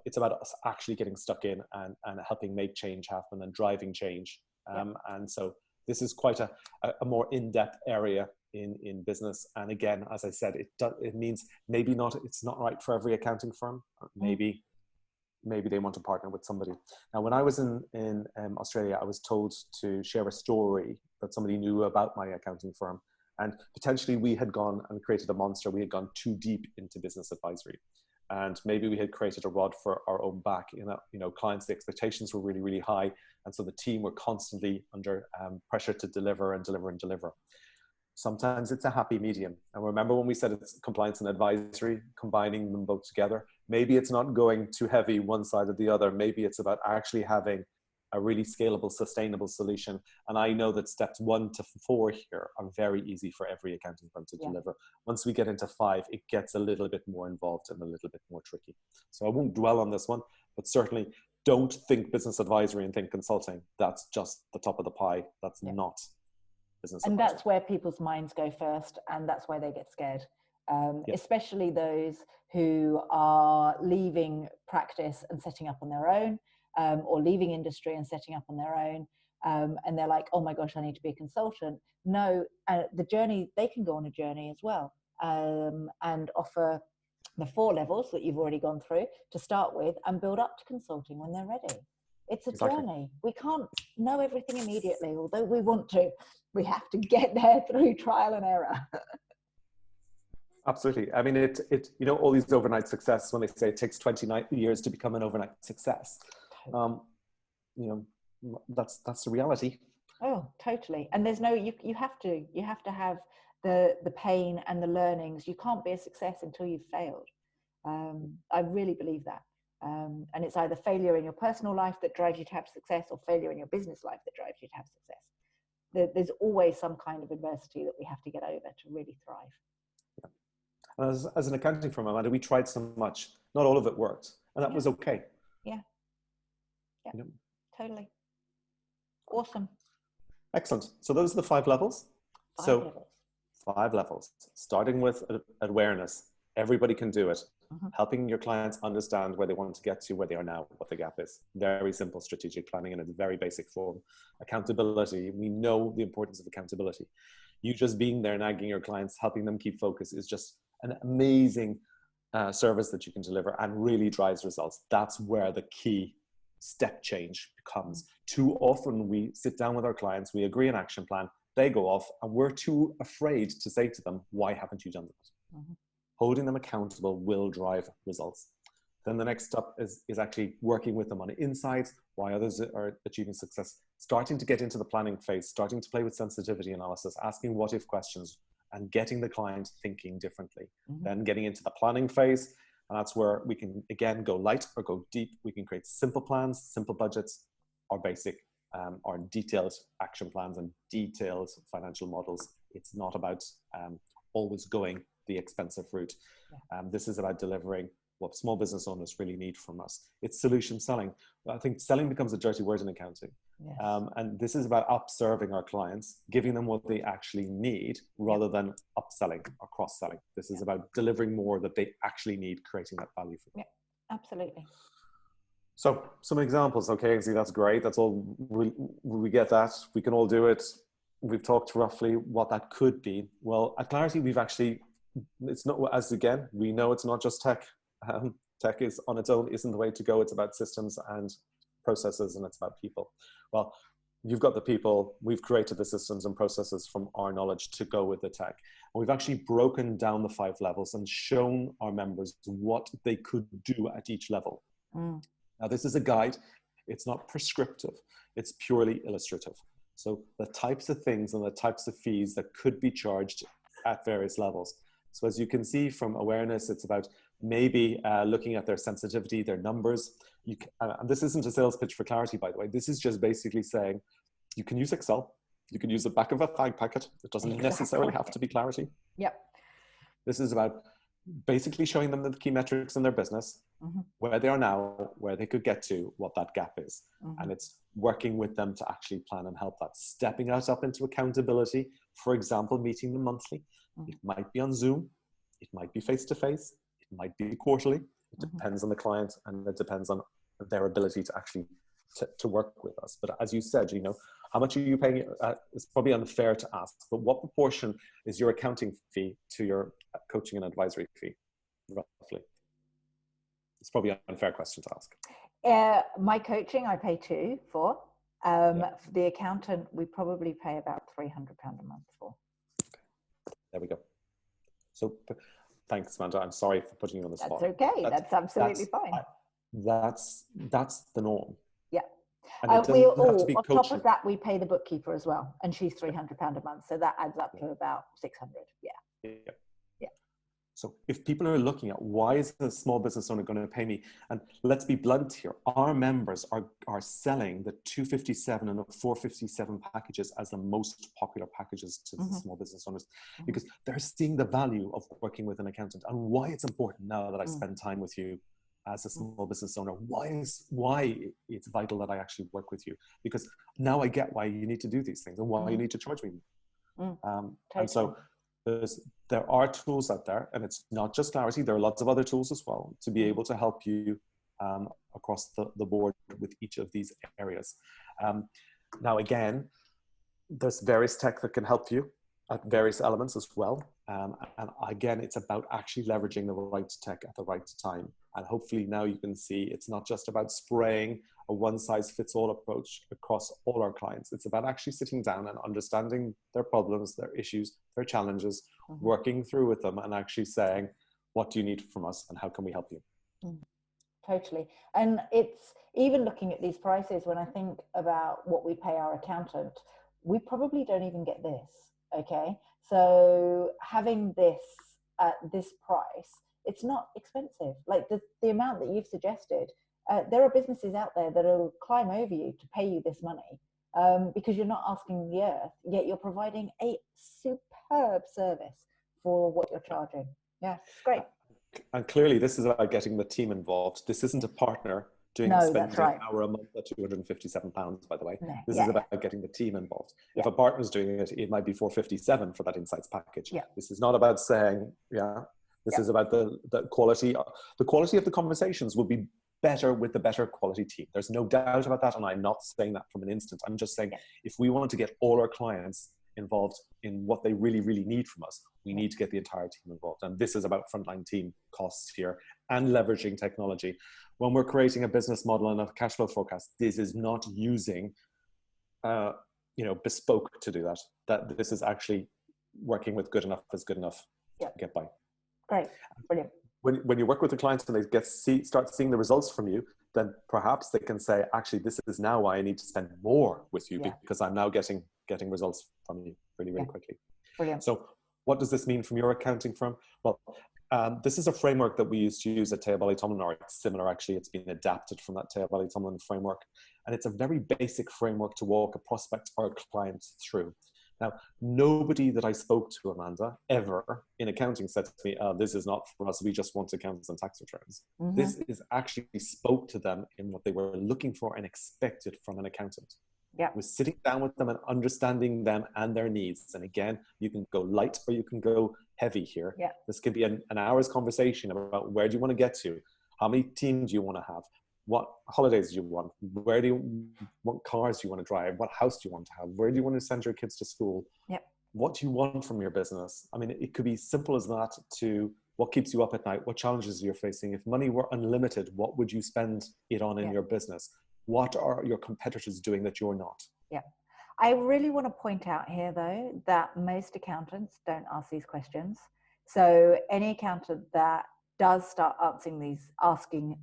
it's about us actually getting stuck in and helping make change happen and driving change. And so this is quite a more in-depth area in business. And again, as I said, it means it's not right for every accounting firm. Maybe they want to partner with somebody. Now, when I was in Australia, I was told to share a story that somebody knew about my accounting firm. And potentially we had gone and created a monster. We had gone too deep into business advisory. And maybe we had created a rod for our own back. Clients, the expectations were really, really high. And so the team were constantly under pressure to deliver and deliver and deliver. Sometimes it's a happy medium. And remember when we said it's compliance and advisory, combining them both together, maybe it's not going too heavy one side or the other. Maybe it's about actually having a really scalable, sustainable solution. And I know that steps 1 to 4 here are very easy for every accounting firm to deliver. Once we get into 5, it gets a little bit more involved and a little bit more tricky. So I won't dwell on this one, but certainly don't think business advisory and think consulting. That's just the top of the pie. That's not business advisory.
And that's where people's minds go first, and that's why they get scared. Especially those who are leaving practice and setting up on their own, or leaving industry and setting up on their own, and they're like, oh my gosh, I need to be a consultant. No, the journey, they can go on a journey as well, and offer the 4 levels that you've already gone through to start with and build up to consulting when they're ready. It's a journey. We can't know everything immediately, although we want to. We have to get there through trial and error.
Absolutely. I mean, all these overnight success, when they say it takes 29 years to become an overnight success, that's the reality.
Oh, totally. And there's no, you have to have the pain and the learnings. You can't be a success until you've failed. I really believe that. And it's either failure in your personal life that drives you to have success, or failure in your business life that drives you to have success. There's always some kind of adversity that we have to get over to really thrive.
As an accounting firm, Amanda, we tried so much. Not all of it worked, and that was okay.
Yeah. Totally. Awesome.
Excellent. So those are the 5 levels. 5 levels. Starting with awareness. Everybody can do it. Helping your clients understand where they want to get to, where they are now, what the gap is. Very simple strategic planning in its very basic form. Accountability. We know the importance of accountability. You just being there, nagging your clients, helping them keep focus is just an amazing service that you can deliver and really drives results. That's where the key step change comes. Too often we sit down with our clients, we agree an action plan, they go off, and we're too afraid to say to them, why haven't you done that? Holding them accountable will drive results. Then the next step is actually working with them on insights, why others are achieving success, starting to get into the planning phase, starting to play with sensitivity analysis, asking what if questions, and getting the client thinking differently. Then getting into the planning phase, and that's where we can, again, go light or go deep. We can create simple plans, simple budgets, or basic, or detailed action plans and detailed financial models. It's not about always going the expensive route. This is about delivering what small business owners really need from us. It's solution selling. I think selling becomes a dirty word in accounting. And this is about upserving our clients, giving them what they actually need rather than upselling or cross-selling. This is about delivering more that they actually need, creating that value for them.
Yeah, absolutely.
So some examples. Okay, see, that's great. That's all, we get that. We can all do it. We've talked roughly what that could be. Well, at Clarity, we've actually, it's not, as again, we know it's not just tech. Tech is on its own isn't the way to go. It's about systems and processes, and it's about people. Well, you've got the people, we've created the systems and processes from our knowledge to go with the tech. And we've actually broken down the 5 levels and shown our members what they could do at each level. Now, this is a guide. It's not prescriptive. It's purely illustrative. So the types of things and the types of fees that could be charged at various levels. So as you can see from awareness, it's about maybe looking at their sensitivity, their numbers. And this isn't a sales pitch for Clarity, by the way. This is just basically saying you can use Excel. You can use the back of a fag packet. It doesn't necessarily have to be Clarity.
Yep.
This is about basically showing them the key metrics in their business,
Mm-hmm.
where they are now, where they could get to, what that gap is.
Mm-hmm.
And it's working with them to actually plan and help that. Stepping us up into accountability, for example, meeting them monthly.
Mm-hmm.
It might be on Zoom, it might be face-to-face, it might be quarterly. It
Mm-hmm.
depends on the client, and it depends on their ability to actually to work with us. But as you said, you know, how much are you paying? It's probably unfair to ask, but what proportion is your accounting fee to your coaching and advisory fee, roughly? It's probably an unfair question to ask.
My coaching, I pay 2 for.
Yeah.
For the accountant, we probably pay about £300 a month for.
There we go. So thanks, Amanda. I'm sorry for putting you on the spot.
That's okay. That's absolutely fine.
That's the norm.
Yeah.
And it doesn't have to be
on
coaching.
top of that, we pay the bookkeeper as well, and she's £300 a month, so that adds up to about 600. Yeah.
Yeah. So if people are looking at why is a small business owner going to pay me, and let's be blunt here, our members are selling the 257 and the 457 packages as the most popular packages to the small business owners, because they're seeing the value of working with an accountant and why it's important now that I spend time with you as a small business owner. Why it's vital that I actually work with you, because now I get why you need to do these things and why you need to charge me. And so there are tools out there, and it's not just Clarity. There are lots of other tools as well to be able to help you across the board with each of these areas. Now, again, there's various tech that can help you at various elements as well. And again, it's about actually leveraging the right tech at the right time. And hopefully now you can see it's not just about spraying a one-size-fits-all approach across all our clients. It's about actually sitting down and understanding their problems, their issues, their challenges, working through with them and actually saying, what do you need from us and how can we help you?
Totally. And it's even looking at these prices, when I think about what we pay our accountant, we probably don't even get this. Okay. So having this at this price, it's not expensive. Like the amount that you've suggested, there are businesses out there that will climb over you to pay you this money because you're not asking the earth, yet you're providing a superb service for what you're charging. Yeah, it's great.
And clearly this is about getting the team involved. This isn't a partner spending an hour a month at £257, by the way. This is about getting the team involved. If a partner's doing it, it might be $457 for that insights package. This is not about saying, this is about the quality. The quality of the conversations will be better with the better quality team. There's no doubt about that. And I'm not saying that from an instant. I'm just saying if we want to get all our clients involved in what they really, really need from us, we need to get the entire team involved. And this is about frontline team costs here and leveraging technology. When we're creating a business model and a cash flow forecast, this is not using, bespoke to do that. That this is actually working with good enough is good enough to get by.
Great, brilliant.
When you work with the clients and they start seeing the results from you, then perhaps they can say, actually, this is now why I need to spend more with you because I'm now getting results from you really, really quickly.
Brilliant.
So what does this mean from your accounting firm? Well, this is a framework that we used to use at Taya Valley Tomlin, or it's similar actually. It's been adapted from that Taya Valley Tomlin framework. And it's a very basic framework to walk a prospect or a client through. Now, nobody that I spoke to, Amanda, ever in accounting said to me, this is not for us, we just want accountants and tax returns. This is actually spoke to them in what they were looking for and expected from an accountant. It was sitting down with them and understanding them and their needs. And again, you can go light or you can go heavy here. This could be an hour's conversation about where do you want to get to? How many teams do you want to have? What holidays do you want? What cars do you want to drive? What house do you want to have? Where do you want to send your kids to school? What do you want from your business? I mean, it could be simple as that to what keeps you up at night, what challenges you're facing. If money were unlimited, what would you spend it on in your business? What are your competitors doing that you're not?
I really want to point out here, though, that most accountants don't ask these questions. So any accountant that does start asking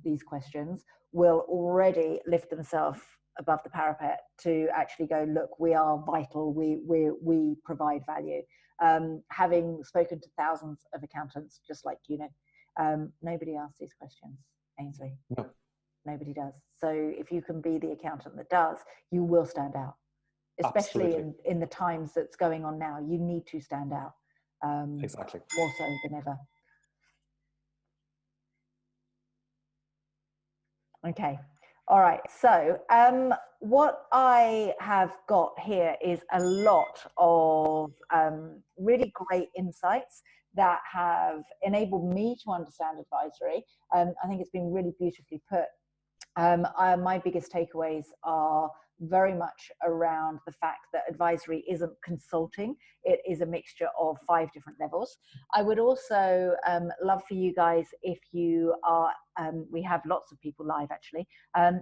these questions will already lift themselves above the parapet to actually go, look, we are vital, we provide value. Having spoken to thousands of accountants, just like nobody asks these questions, Ainsley.
No.
Nobody does. So if you can be the accountant that does, you will stand out, especially in the times that's going on now. You need to stand out.
Exactly.
More so than ever. Okay. All right. So what I have got here is a lot of really great insights that have enabled me to understand advisory. I think it's been really beautifully put. My biggest takeaways are very much around the fact that advisory isn't consulting. It is a mixture of 5 different levels. I would also love for you guys, if you are, we have lots of people live actually,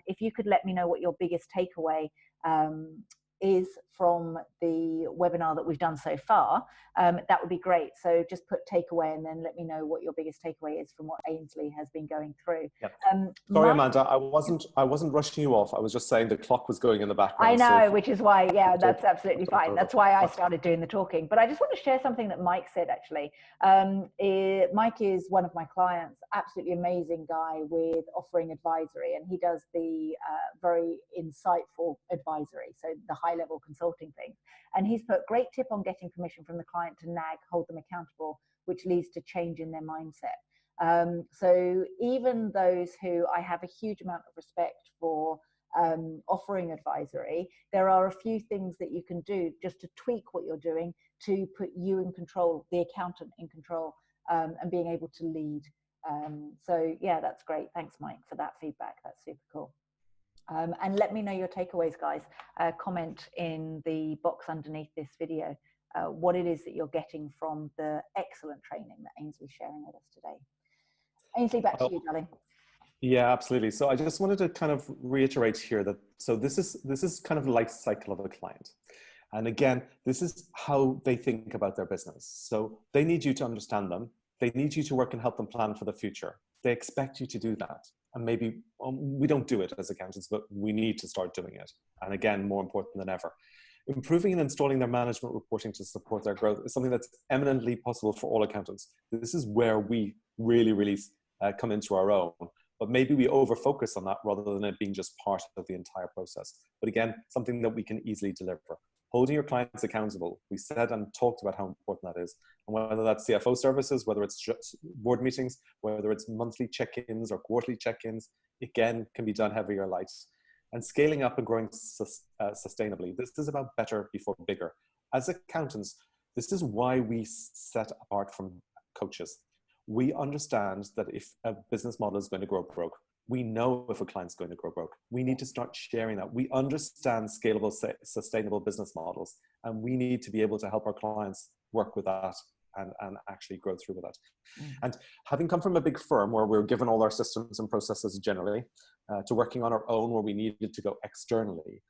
if you could let me know what your biggest takeaway is from the webinar that we've done so far, that would be great. So just put takeaway and then let me know what your biggest takeaway is from what Ainsley has been going through.
Yep. Sorry, Amanda, I wasn't rushing you off. I was just saying the clock was going in the background.
I know, so which is why, yeah, that's absolutely fine. That's why I started doing the talking. But I just want to share something that Mike said, actually. Mike is one of my clients, absolutely amazing guy with offering advisory, and he does the very insightful advisory, so the high-level consulting thing. And he's put, great tip on getting permission from the client to nag, hold them accountable, which leads to change in their mindset. So even those who I have a huge amount of respect for offering advisory, there are a few things that you can do just to tweak what you're doing to put you in control, the accountant in control, and being able to lead. So yeah, that's great. Thanks, Mike, for that feedback. That's super cool. And let me know your takeaways, guys. Comment in the box underneath this video what it is that you're getting from the excellent training that Ainsley's sharing with us today. Ainsley, back to you, darling.
Yeah, absolutely. So I just wanted to kind of reiterate here that, so this is kind of the life cycle of a client. And again, this is how they think about their business. So they need you to understand them. They need you to work and help them plan for the future. They expect you to do that. And maybe we don't do it as accountants, but we need to start doing it. And again, more important than ever. Improving and installing their management reporting to support their growth is something that's eminently possible for all accountants. This is where we really come into our own. But maybe we over-focus on that rather than it being just part of the entire process. But again, something that we can easily deliver. Holding your clients accountable. We said and talked about how important that is. And whether that's CFO services, whether it's just board meetings, whether it's monthly check-ins or quarterly check-ins, again, can be done heavy or light. And scaling up and growing sustainably. This is about better before bigger. As accountants, this is why we set apart from coaches. We understand that if a business model is going to grow broke, we know if a client's going to grow broke. We need to start sharing that. We understand scalable, sustainable business models, and we need to be able to help our clients work with that and actually grow through with that. And having come from a big firm where we're given all our systems and processes generally, to working on our own where we needed to go externally,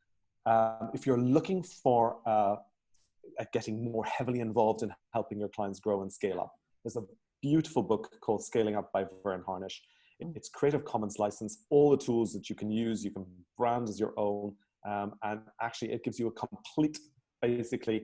if you're looking for getting more heavily involved in helping your clients grow and scale up, there's a beautiful book called Scaling Up by Vern Harnish. It's Creative Commons license, all the tools that you can use, you can brand as your own, and actually it gives you a complete, basically,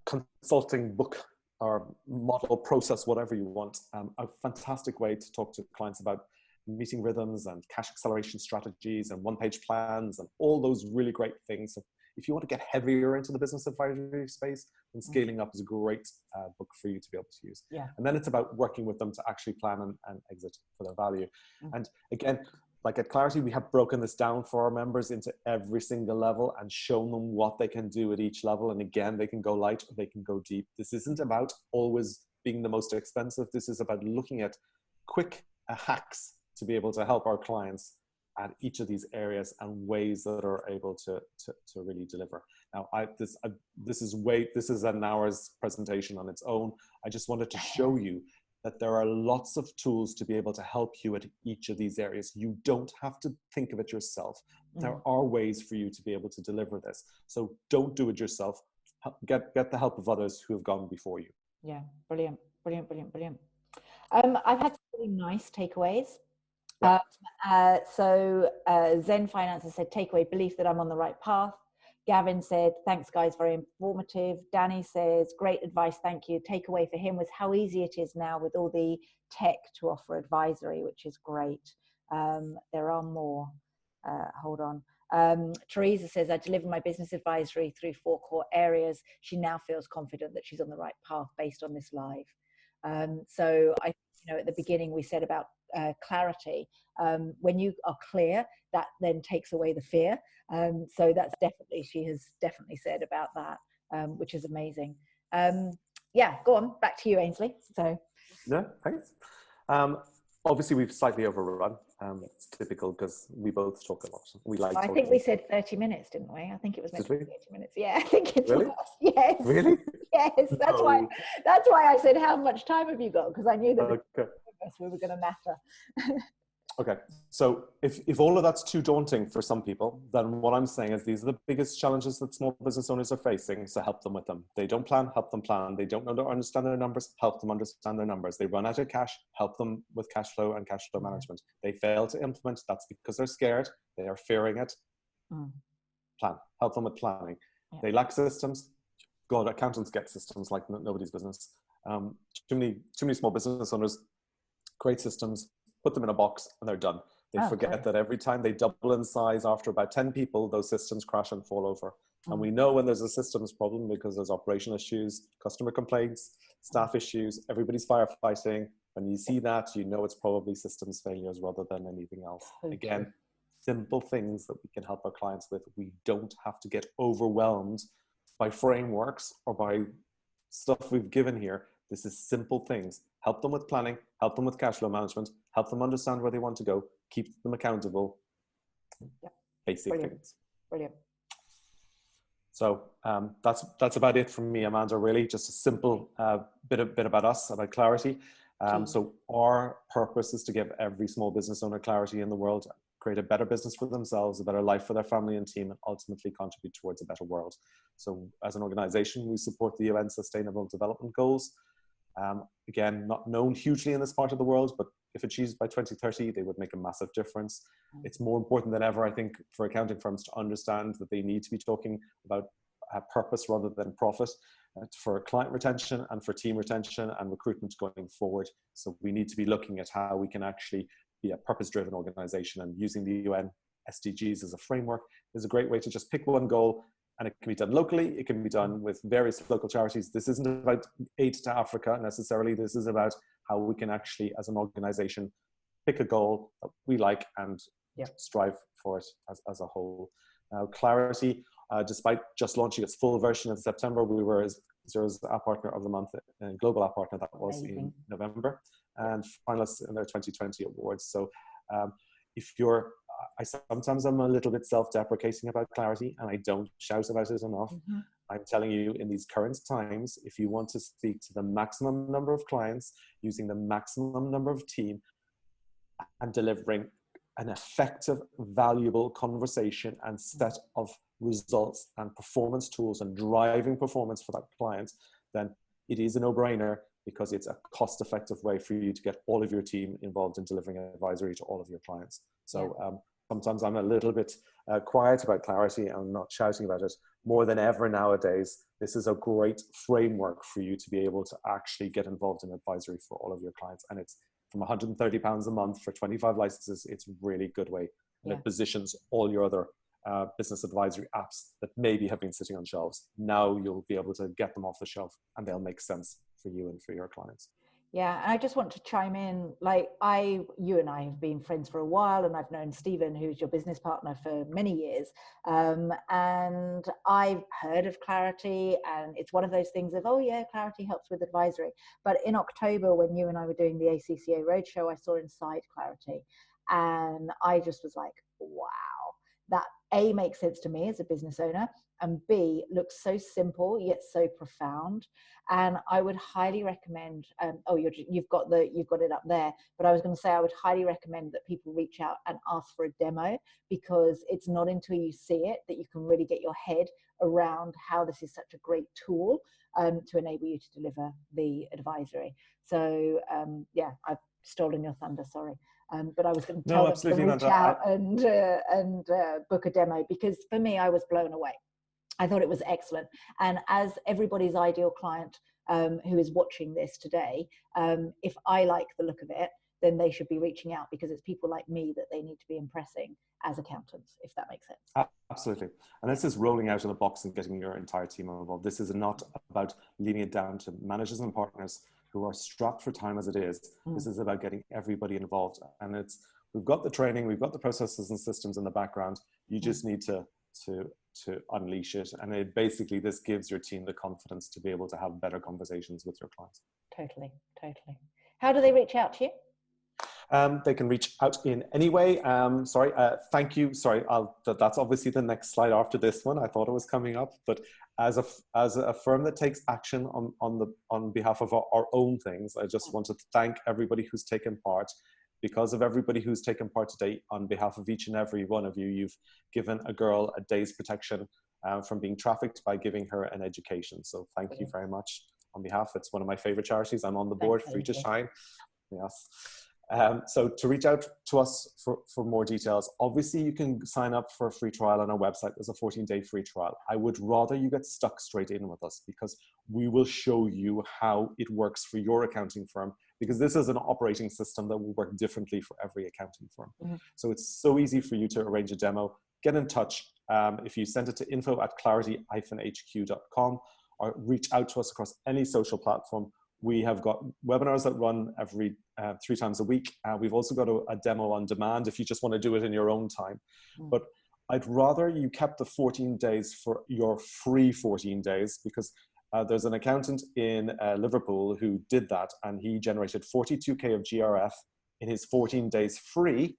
consulting book or model process, whatever you want. A fantastic way to talk to clients about meeting rhythms and cash acceleration strategies and one-page plans and all those really great things. So if you want to get heavier into the business advisory space, then Scaling Up is a great book for you to be able to use.
Yeah.
And then it's about working with them to actually plan and exit for their value. And again, like at Clarity, we have broken this down for our members into every single level and shown them what they can do at each level. And again, they can go light or they can go deep. This isn't about always being the most expensive. This is about looking at quick hacks to be able to help our clients at each of these areas and ways that are able to really deliver. Now, this is an hour's presentation on its own. I just wanted to show you that there are lots of tools to be able to help you at each of these areas. You don't have to think of it yourself. There are ways for you to be able to deliver this. So don't do it yourself. Get the help of others who have gone before you.
Yeah, brilliant. I've had some really nice takeaways. Yeah. Zen Finance has said, takeaway, belief that I'm on the right path. Gavin said, thanks guys, very informative. Danny says, great advice, thank you. Takeaway for him was how easy it is now with all the tech to offer advisory, which is great. There are more. Hold on. Teresa says, I deliver my business advisory through 4 core areas. She now feels confident that she's on the right path based on this live. So I, at the beginning we said about clarity. When you are clear, that then takes away the fear. So that's definitely, she has definitely said about that, which is amazing. Yeah, go on, back to you, Ainsley. So
yeah, thanks. Obviously, we've slightly overrun. It's typical because we both talk a lot. We like
I
talking.
think we said 30 minutes, didn't we? I think it was meant to be 30 minutes. Yeah, I think it
Really?
was. Yes.
Really?
Yes. That's
No.
why I said, how much time have you got? Because I knew that
Okay.
we were going to matter.
Okay, so if all of that's too daunting for some people, then what I'm saying is these are the biggest challenges that small business owners are facing, so help them with them. They don't plan, help them plan. They don't understand their numbers, help them understand their numbers. They run out of cash, help them with cash flow and cash flow management. They fail to implement, that's because they're scared, they are fearing it. Plan, help them with planning.
Yeah.
They lack systems. God, accountants get systems like nobody's business. Too many small business owners create systems, put them in a box, and they're done. They forget that every time they double in size after about 10 people, those systems crash and fall over. And we know when there's a systems problem because there's operational issues, customer complaints, staff issues, everybody's firefighting. When you see that, you know it's probably systems failures rather than anything else. Again, simple things that we can help our clients with. We don't have to get overwhelmed by frameworks or by stuff we've given here. This is simple things. Help them with planning, help them with cash flow management, help them understand where they want to go, keep them accountable.
Yep.
Basic things.
Brilliant.
So that's about it from me, Amanda, really. Just a simple bit about us, about clarity. So our purpose is to give every small business owner clarity in the world, create a better business for themselves, a better life for their family and team, and ultimately contribute towards a better world. So as an organization, we support the UN Sustainable Development Goals. Again, not known hugely in this part of the world, but if achieved by 2030, they would make a massive difference. It's more important than ever, I think, for accounting firms to understand that they need to be talking about purpose rather than profit for client retention and for team retention and recruitment going forward. So we need to be looking at how we can actually be a purpose-driven organization, and using the UN SDGs as a framework is a great way to just pick one goal. And it can be done locally. It can be done with various local charities. This isn't about aid to Africa necessarily. This is about how we can actually, as an organization, pick a goal that we like and strive for it as a whole. Now, Clarity, despite just launching its full version in September, we were Xero's App Partner of the Month, Global App Partner, that was in November, and finalists in their 2020 awards. So if you're, sometimes I'm a little bit self-deprecating about Clarity, and I don't shout about it enough. I'm telling you, in these current times, if you want to speak to the maximum number of clients, using the maximum number of team, and delivering an effective, valuable conversation and set of results and performance tools and driving performance for that client, then it is a no-brainer, because it's a cost-effective way for you to get all of your team involved in delivering advisory to all of your clients. So sometimes I'm a little bit quiet about Clarity and not shouting about it. More than ever nowadays, this is a great framework for you to be able to actually get involved in advisory for all of your clients. And it's from £130 a month for 25 licenses. It's a really good way. And it positions all your other business advisory apps that maybe have been sitting on shelves. Now you'll be able to get them off the shelf, and they'll make sense for you and for your clients.
Yeah, and I just want to chime in, like you and I have been friends for a while, and I've known Stephen, who's your business partner, for many years. And I've heard of Clarity, and it's one of those things of, oh yeah, Clarity helps with advisory. But in October, when you and I were doing the ACCA Roadshow, I saw inside Clarity, and I just was like, wow, that A, makes sense to me as a business owner, and B, looks so simple yet so profound. And I would highly recommend, you've got it up there, but I was going to say I would highly recommend that people reach out and ask for a demo, because it's not until you see it that you can really get your head around how this is such a great tool to enable you to deliver the advisory. So I've stolen your thunder, sorry. But I was going to tell them to reach out and book a demo, because for me, I was blown away. I thought it was excellent. And as everybody's ideal client who is watching this today, if I like the look of it, then they should be reaching out, because it's people like me that they need to be impressing as accountants, if that makes sense.
Absolutely. And this is rolling out of the box and getting your entire team involved. This is not about leaving it down to managers and partners who are strapped for time as it is. This is about getting everybody involved. And we've got the training, we've got the processes and systems in the background. You just need to unleash it. And basically, this gives your team the confidence to be able to have better conversations with your clients.
Totally. How do they reach out to you?
They can reach out in any way. Thank you. Sorry, that's obviously the next slide after this one. I thought it was coming up, but as a firm that takes action on behalf of our own things, I just wanted to thank everybody who's taken part. Because of everybody who's taken part today, on behalf of each and every one of you, you've given a girl a day's protection from being trafficked by giving her an education. So thank you very much on behalf. It's one of my favorite charities. I'm on the board, Free to Shine. Yes. So to reach out to us for more details, obviously you can sign up for a free trial on our website. There's a 14-day free trial. I would rather you get stuck straight in with us, because we will show you how it works for your accounting firm, because this is an operating system that will work differently for every accounting firm. So it's so easy for you to arrange a demo. Get in touch. If you send it to info@clarity-hq.com, or reach out to us across any social platform. We have got webinars that run every 3 times a week. We've also got a demo on demand if you just want to do it in your own time. But I'd rather you kept the 14 days for your free 14 days, because there's an accountant in Liverpool who did that, and he generated 42K of GRF in his 14 days free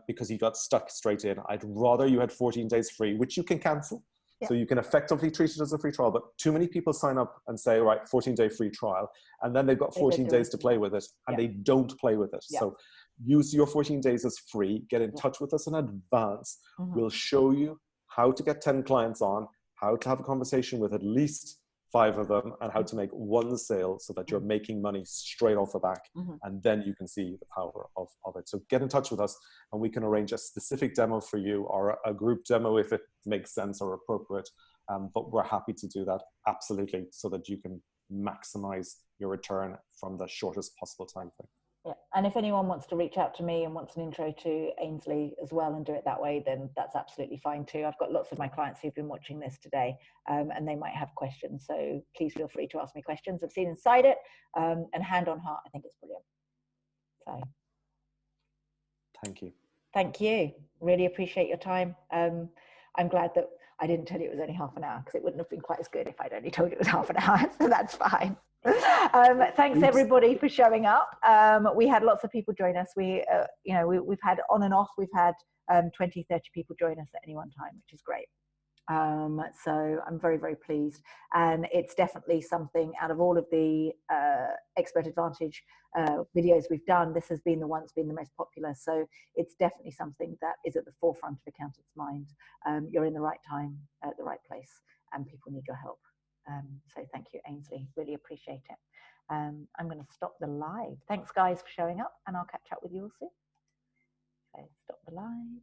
because he got stuck straight in. I'd rather you had 14 days free, which you can cancel. So you can effectively treat it as a free trial, but too many people sign up and say, right, 14-day free trial, and then they've got 14 days to play with it, and they don't play with it. So use your 14 days as free, get in touch with us in advance. We'll show you how to get 10 clients on, how to have a conversation with at least 5 of them, and how to make one sale so that you're making money straight off the back. And then you can see the power of it. So get in touch with us, and we can arrange a specific demo for you, or a group demo if it makes sense or appropriate. But we're happy to do that, absolutely, so that you can maximize your return from the shortest possible time frame.
Yeah, and if anyone wants to reach out to me and wants an intro to Ainsley as well and do it that way, then that's absolutely fine too. I've got lots of my clients who've been watching this today, and they might have questions. So please feel free to ask me questions. I've seen inside it, and hand on heart, I think it's brilliant. So
thank you.
Thank you. Really appreciate your time. I'm glad that I didn't tell you it was only half an hour, because it wouldn't have been quite as good if I'd only told you it was half an hour. So that's fine. Thanks everybody for showing up. We had lots of people join us. We've had on and off, we've had 20, 30 people join us at any one time, which is great. So I'm very, very pleased. And it's definitely something, out of all of the Expert Advantage videos we've done, this has been the one that's been the most popular. So it's definitely something that is at the forefront of accountants' mind. You're in the right time, at the right place, and people need your help. So thank you, Ainsley. Really appreciate it. I'm going to stop the live. Thanks, guys, for showing up, and I'll catch up with you all soon. Okay, stop the live.